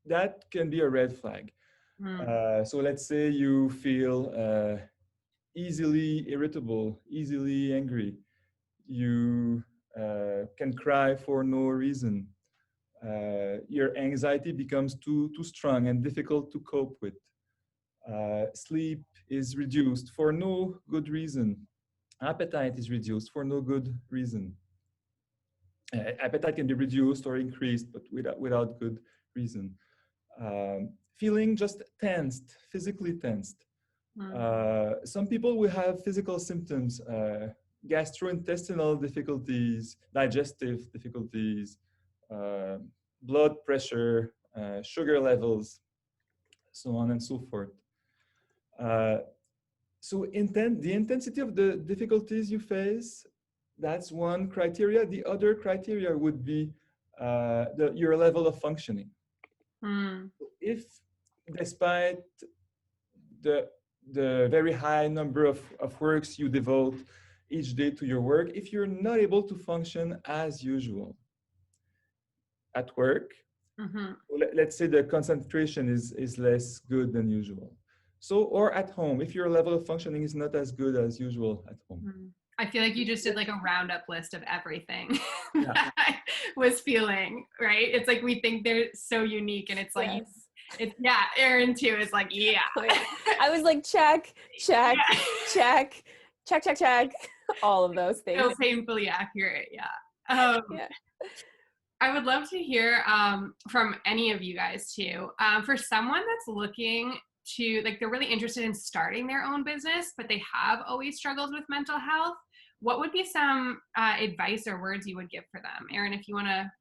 [SPEAKER 6] that can be a red flag. So let's say you feel easily irritable, easily angry. You can cry for no reason. Your anxiety becomes too strong and difficult to cope with. Sleep is reduced for no good reason. Appetite is reduced for no good reason. Appetite can be reduced or increased, but without good reason. Feeling just tensed, physically tensed. Some people will have physical symptoms, gastrointestinal difficulties, digestive difficulties, blood pressure, sugar levels, so on and so forth. So the intensity of the difficulties you face, that's one criteria. The other criteria would be your level of functioning. If despite the very high number of works you devote each day to your work, if you're not able to function as usual at work, let's say the concentration is less good than usual. So, or at home, if your level of functioning is not as good as usual at home.
[SPEAKER 3] I feel like you just did like a roundup list of everything that I was feeling, right? It's like we think they're so unique, and it's like, Erin too is like,
[SPEAKER 4] I was like, check, all of those things.
[SPEAKER 3] So painfully accurate, I would love to hear from any of you guys too. For someone that's looking to, like, they're really interested in starting their own business, but they have always struggled with mental health, what would be some advice or words you would give for them? Erin, if you want to.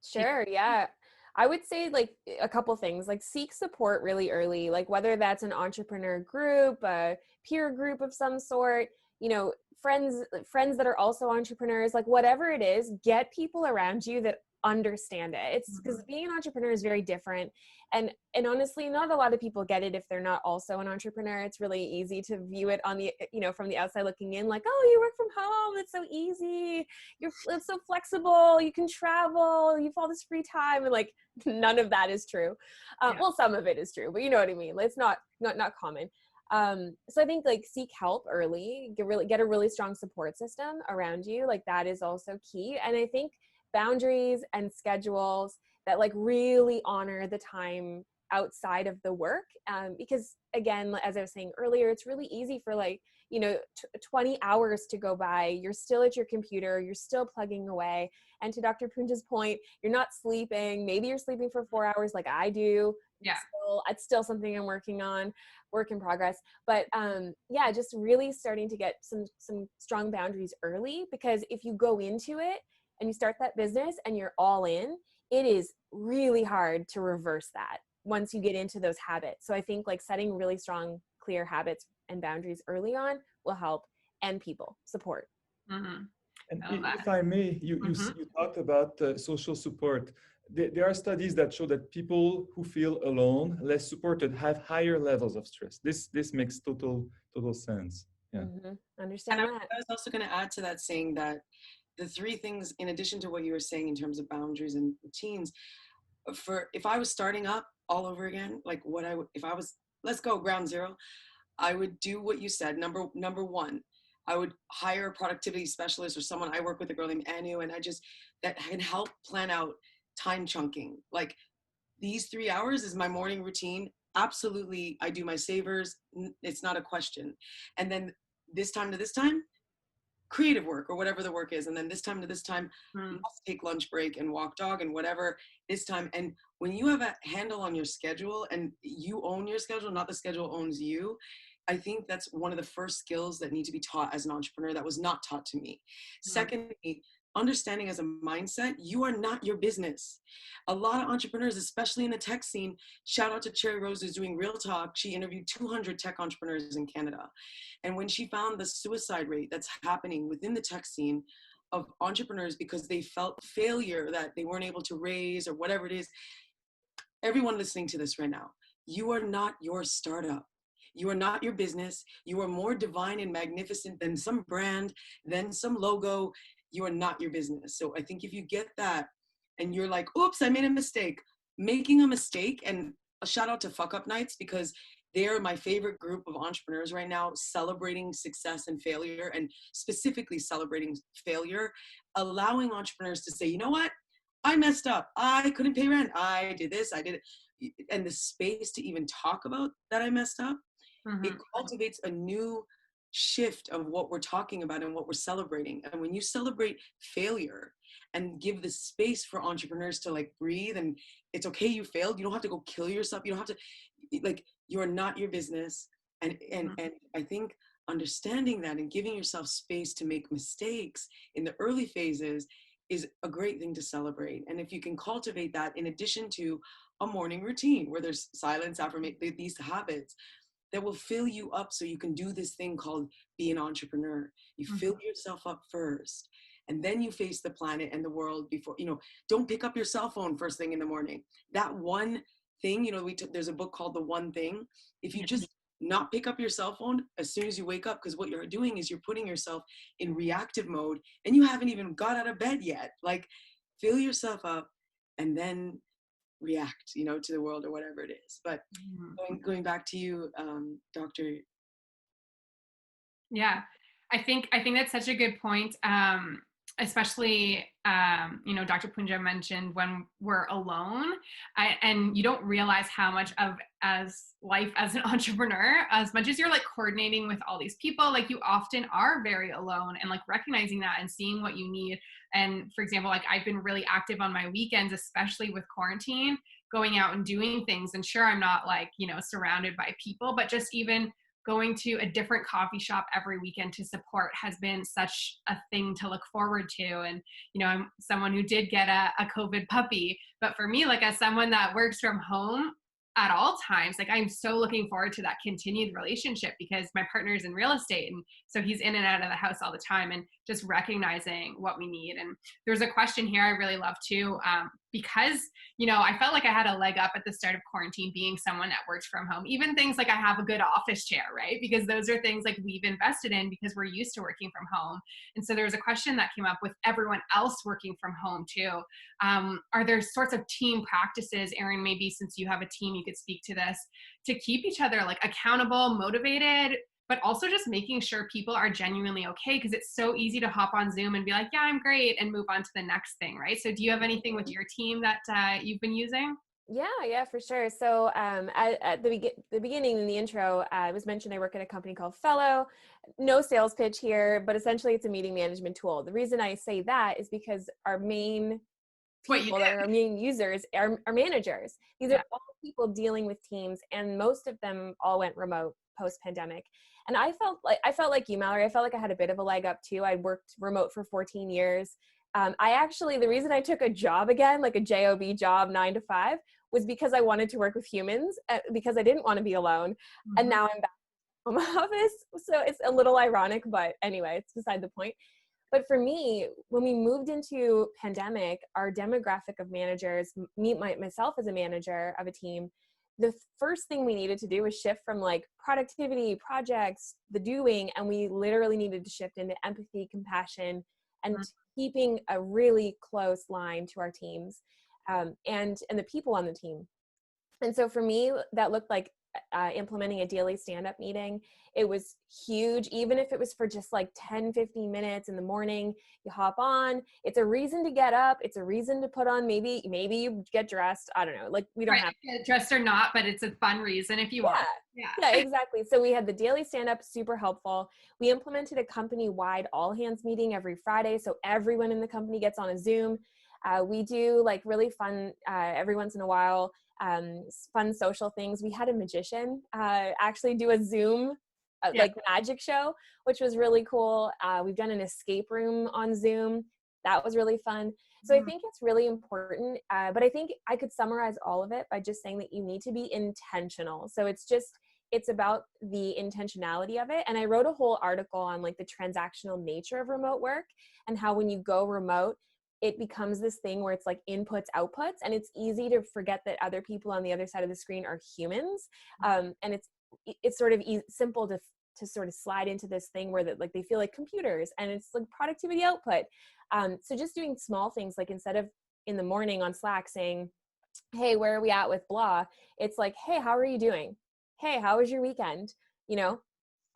[SPEAKER 4] Sure, yeah. I would say like a couple things, like seek support really early, like whether that's an entrepreneur group, a peer group of some sort, you know, friends that are also entrepreneurs, like whatever it is, get people around you that understand it. It's because being an entrepreneur is very different. And honestly, not a lot of people get it if they're not also an entrepreneur. It's really easy to view it on the, you know, from the outside looking in, like, oh, you work from home. It's so easy. It's so flexible. You can travel. You have all this free time. And like, none of that is true. Well, some of it is true, but you know what I mean? It's not common. So I think like seek help early, get a really strong support system around you. Like that is also key. And I think boundaries and schedules that like really honor the time outside of the work. Because again, as I was saying earlier, it's really easy for like, you know, 20 hours to go by. You're still at your computer, you're still plugging away. And to Dr. Poundja's point, you're not sleeping. Maybe you're sleeping for 4 hours like I do.
[SPEAKER 3] Yeah.
[SPEAKER 4] It's still something I'm working on, work in progress. But yeah, just really starting to get some strong boundaries early, because if you go into it and you start that business and you're all in, it is really hard to reverse that once you get into those habits. So I think like setting really strong, clear habits and boundaries early on will help, and people support.
[SPEAKER 6] And if I may, you talked about social support. There are studies that show that people who feel alone, less supported, have higher levels of stress. This makes total sense. Yeah.
[SPEAKER 4] Understand
[SPEAKER 5] and
[SPEAKER 4] that.
[SPEAKER 5] I was also going to add to that, saying that the three things, in addition to what you were saying in terms of boundaries and routines, if I was starting up all over again, like let's go ground zero, I would do what you said. Number one, I would hire a productivity specialist or someone. I work with a girl named Anu, and that can help plan out time chunking. Like these 3 hours is my morning routine. Absolutely. I do my savers. It's not a question. And then this time to this time, creative work or whatever the work is. And then this time to this time, take lunch break and walk dog and whatever this time. And when you have a handle on your schedule and you own your schedule, not the schedule owns you, I think that's one of the first skills that need to be taught as an entrepreneur that was not taught to me. Secondly, understanding as a mindset, you are not your business. A lot of entrepreneurs, especially in the tech scene, shout out to Cherry Rose, who's doing Real Talk. She interviewed 200 tech entrepreneurs in Canada. And when she found the suicide rate that's happening within the tech scene of entrepreneurs because they felt failure that they weren't able to raise or whatever it is, everyone listening to this right now, you are not your startup. You are not your business. You are more divine and magnificent than some brand, than some logo. You are not your business. So I think if you get that and you're like, oops, I made a mistake. Making a mistake, and a shout out to Fuck Up Nights, because they're my favorite group of entrepreneurs right now, celebrating success and failure, and specifically celebrating failure, allowing entrepreneurs to say, you know what? I messed up. I couldn't pay rent. I did this. I did it. And the space to even talk about that I messed up, it cultivates a new shift of what we're talking about and what we're celebrating. And when you celebrate failure and give the space for entrepreneurs to like breathe, and it's okay, you failed. You don't have to go kill yourself. You don't have to, like, you're not your business. And I think understanding that and giving yourself space to make mistakes in the early phases is a great thing to celebrate. And if you can cultivate that in addition to a morning routine where there's silence, affirmation, these habits that will fill you up so you can do this thing called be an entrepreneur. You fill yourself up first, and then you face the planet and the world before, don't pick up your cell phone first thing in the morning. That one thing, there's a book called The One Thing. If you just not pick up your cell phone as soon as you wake up, because what you're doing is you're putting yourself in reactive mode and you haven't even got out of bed yet. Like, fill yourself up and then react, to the world or whatever it is. But going back to you, Dr.
[SPEAKER 3] Yeah, I think that's such a good point. Especially, Dr. Poundja mentioned when we're alone, and you don't realize how much of as life as an entrepreneur, as much as you're like coordinating with all these people, like you often are very alone, and like recognizing that and seeing what you need. And for example, like I've been really active on my weekends, especially with quarantine, going out and doing things. And sure, I'm not like, surrounded by people, but just even going to a different coffee shop every weekend to support has been such a thing to look forward to. And, I'm someone who did get a COVID puppy, but for me, like as someone that works from home at all times, like I'm so looking forward to that continued relationship because my partner is in real estate. And so he's in and out of the house all the time, and just recognizing what we need. And there's a question here I really love too, because, I felt like I had a leg up at the start of quarantine being someone that works from home, even things like I have a good office chair, right? Because those are things like we've invested in because we're used to working from home. And so there was a question that came up with everyone else working from home too. Are there sorts of team practices, Erin, maybe since you have a team, you could speak to this, to keep each other like accountable, motivated, but also just making sure people are genuinely okay, because it's so easy to hop on Zoom and be like, yeah, I'm great, and move on to the next thing, right? So do you have anything with your team that you've been using?
[SPEAKER 4] Yeah, for sure. So at the beginning in the intro, I was mentioned I work at a company called Fellow. No sales pitch here, but essentially it's a meeting management tool. The reason I say that is because our main people that are our main users are managers. These are all people dealing with teams, and most of them all went remote post-pandemic. And I felt like you, Mallory. I felt like I had a bit of a leg up too. I worked remote for 14 years. The reason I took a job again, like a job, 9 to 5, was because I wanted to work with humans, because I didn't want to be alone. And now I'm back in the home office. So it's a little ironic, but anyway, it's beside the point. But for me, when we moved into pandemic, our demographic of managers, myself as a manager of a team, the first thing we needed to do was shift from like productivity, projects, the doing, and we literally needed to shift into empathy, compassion, and keeping a really close line to our teams, and the people on the team. And so for me, that looked like implementing a daily stand-up meeting. It was huge, even if it was for just like 10, 15 minutes in the morning. You hop on. It's a reason to get up. It's a reason to put on, maybe you get dressed. I don't know. Like we don't have to
[SPEAKER 3] get dressed or not, but it's a fun reason if you want.
[SPEAKER 4] Yeah, exactly. So we had the daily stand-up, super helpful. We implemented a company-wide all-hands meeting every Friday, so everyone in the company gets on a Zoom. We do like really fun, every once in a while, fun social things. We had a magician actually do a Zoom like magic show, which was really cool. We've done an escape room on Zoom. That was really fun. So I think it's really important, but I think I could summarize all of it by just saying that you need to be intentional. So it's about the intentionality of it. And I wrote a whole article on like the transactional nature of remote work and how when you go remote, it becomes this thing where it's like inputs, outputs, and it's easy to forget that other people on the other side of the screen are humans. And it's sort of simple to sort of slide into this thing where that like they feel like computers and it's like productivity output. So just doing small things, like instead of in the morning on Slack saying, hey, where are we at with blah? It's like, hey, how are you doing? Hey, how was your weekend? You know,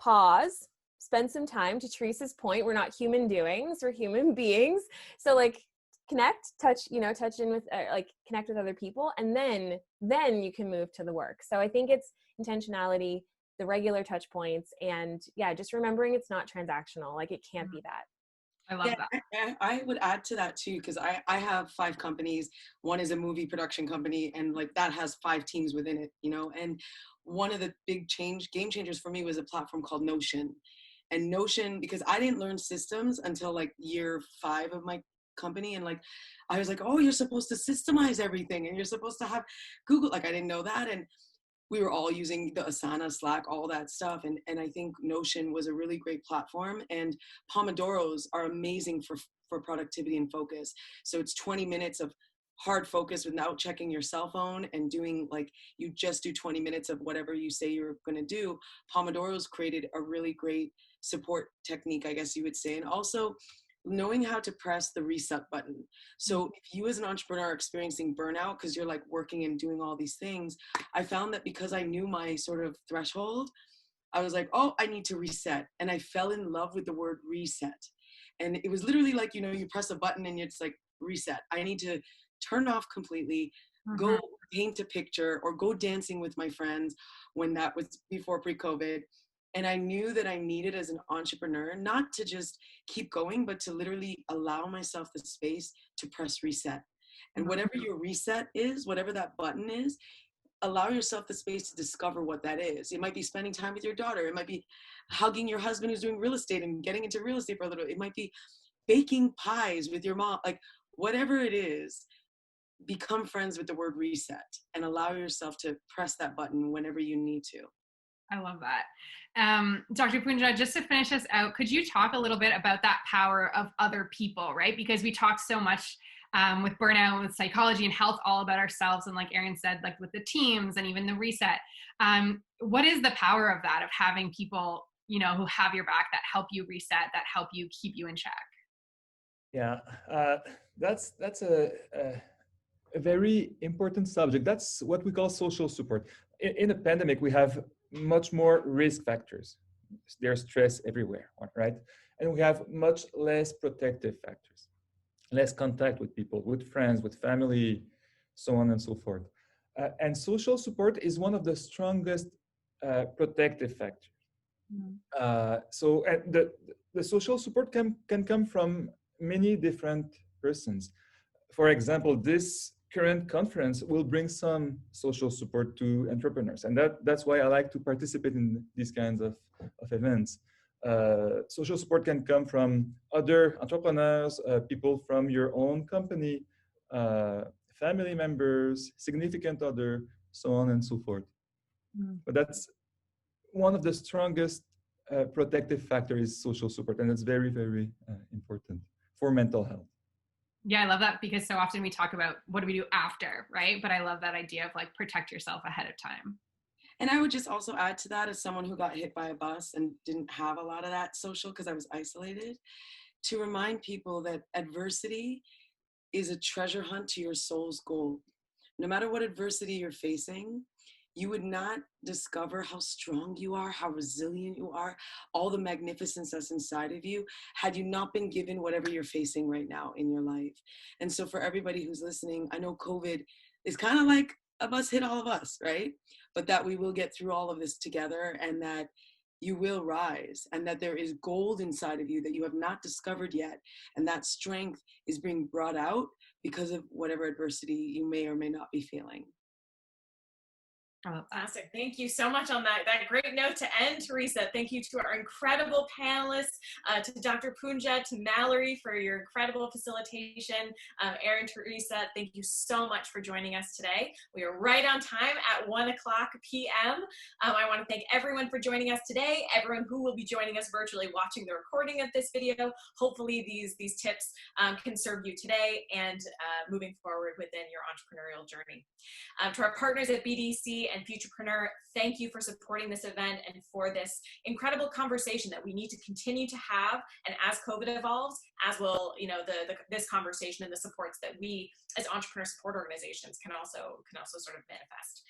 [SPEAKER 4] pause, spend some time. To Teresa's point, we're not human doings, we're human beings. So like connect, touch in with like connect with other people, and then you can move to the work. So I think it's intentionality, the regular touch points, and just remembering it's not transactional. Like it can't be that.
[SPEAKER 3] I love that.
[SPEAKER 5] I would add to that too, because I have 5 companies. One is a movie production company, and like that has 5 teams within it, and one of the big game changers for me was a platform called Notion. And Notion, because I didn't learn systems until like year 5 of my company, and like I was like, oh, you're supposed to systemize everything and you're supposed to have Google, like I didn't know that. And we were all using the Asana, Slack, all that stuff. And I think Notion was a really great platform. And Pomodoros are amazing for productivity and focus. So it's 20 minutes of hard focus without checking your cell phone and doing like, you just do 20 minutes of whatever you say you're going to do. Pomodoros created a really great support technique, I guess you would say. And also knowing how to press the reset button. So if you as an entrepreneur are experiencing burnout because you're like working and doing all these things, I found that because I knew my sort of threshold, I was like, oh, I need to reset. And I fell in love with the word reset. And it was literally like, you press a button and it's like reset. I need to turn off completely, go paint a picture or go dancing with my friends when that was before pre-COVID. And I knew that I needed as an entrepreneur, not to just keep going, but to literally allow myself the space to press reset. And whatever your reset is, whatever that button is, allow yourself the space to discover what that is. It might be spending time with your daughter. It might be hugging your husband who's doing real estate and getting into real estate for a little bit. It might be baking pies with your mom. Like whatever it is, become friends with the word reset and allow yourself to press that button whenever you need to.
[SPEAKER 3] I love that. Dr. Poundja, just to finish us out, could you talk a little bit about that power of other people, right? Because we talk so much with burnout, with psychology and health, all about ourselves. And like Erin said, like with the teams and even the reset, what is the power of that, of having people, who have your back, that help you reset, that help you keep you in check?
[SPEAKER 6] Yeah, that's a very important subject. That's what we call social support. In a pandemic, we have much more risk factors. There's stress everywhere, right? And we have much less protective factors, less contact with people, with friends, with family, so on and so forth. And social support is one of the strongest protective factors. So the social support can come from many different persons. For example, this current conference will bring some social support to entrepreneurs. And that's why I like to participate in these kinds of events. Social support can come from other entrepreneurs, people from your own company, family members, significant other, so on and so forth. But that's one of the strongest protective factors is social support. And it's very, very important for mental health.
[SPEAKER 3] Yeah, I love that, because so often we talk about what do we do after, right? But I love that idea of like protect yourself ahead of time.
[SPEAKER 5] And I would just also add to that, as someone who got hit by a bus and didn't have a lot of that social because I was isolated, to remind people that adversity is a treasure hunt to your soul's gold. No matter what adversity you're facing, you would not discover how strong you are, how resilient you are, all the magnificence that's inside of you, had you not been given whatever you're facing right now in your life. And so for everybody who's listening, I know COVID is kind of like a bus hit all of us, right? But that we will get through all of this together, and that you will rise, and that there is gold inside of you that you have not discovered yet. And that strength is being brought out because of whatever adversity you may or may not be feeling.
[SPEAKER 1] Fantastic. Thank you so much on that great note to end, Teresa. Thank you to our incredible panelists, to Dr. Poundja, to Mallory for your incredible facilitation. Erin, Teresa, thank you so much for joining us today. We are right on time at 1:00 p.m. I want to thank everyone for joining us today, everyone who will be joining us virtually watching the recording of this video. Hopefully these tips can serve you today and moving forward within your entrepreneurial journey. To our partners at BDC and Futurpreneur, thank you for supporting this event and for this incredible conversation that we need to continue to have. And as COVID evolves, as will this conversation and the supports that we as entrepreneur support organizations can also sort of manifest.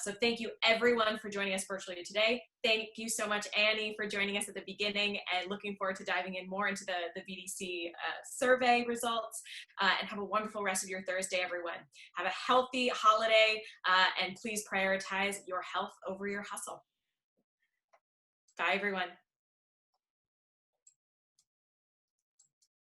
[SPEAKER 1] So thank you everyone for joining us virtually today. Thank you so much, Annie, for joining us at the beginning, and looking forward to diving in more into the BDC survey results. And have a wonderful rest of your Thursday, everyone. Have a healthy holiday, and please prioritize your health over your hustle. Bye, everyone.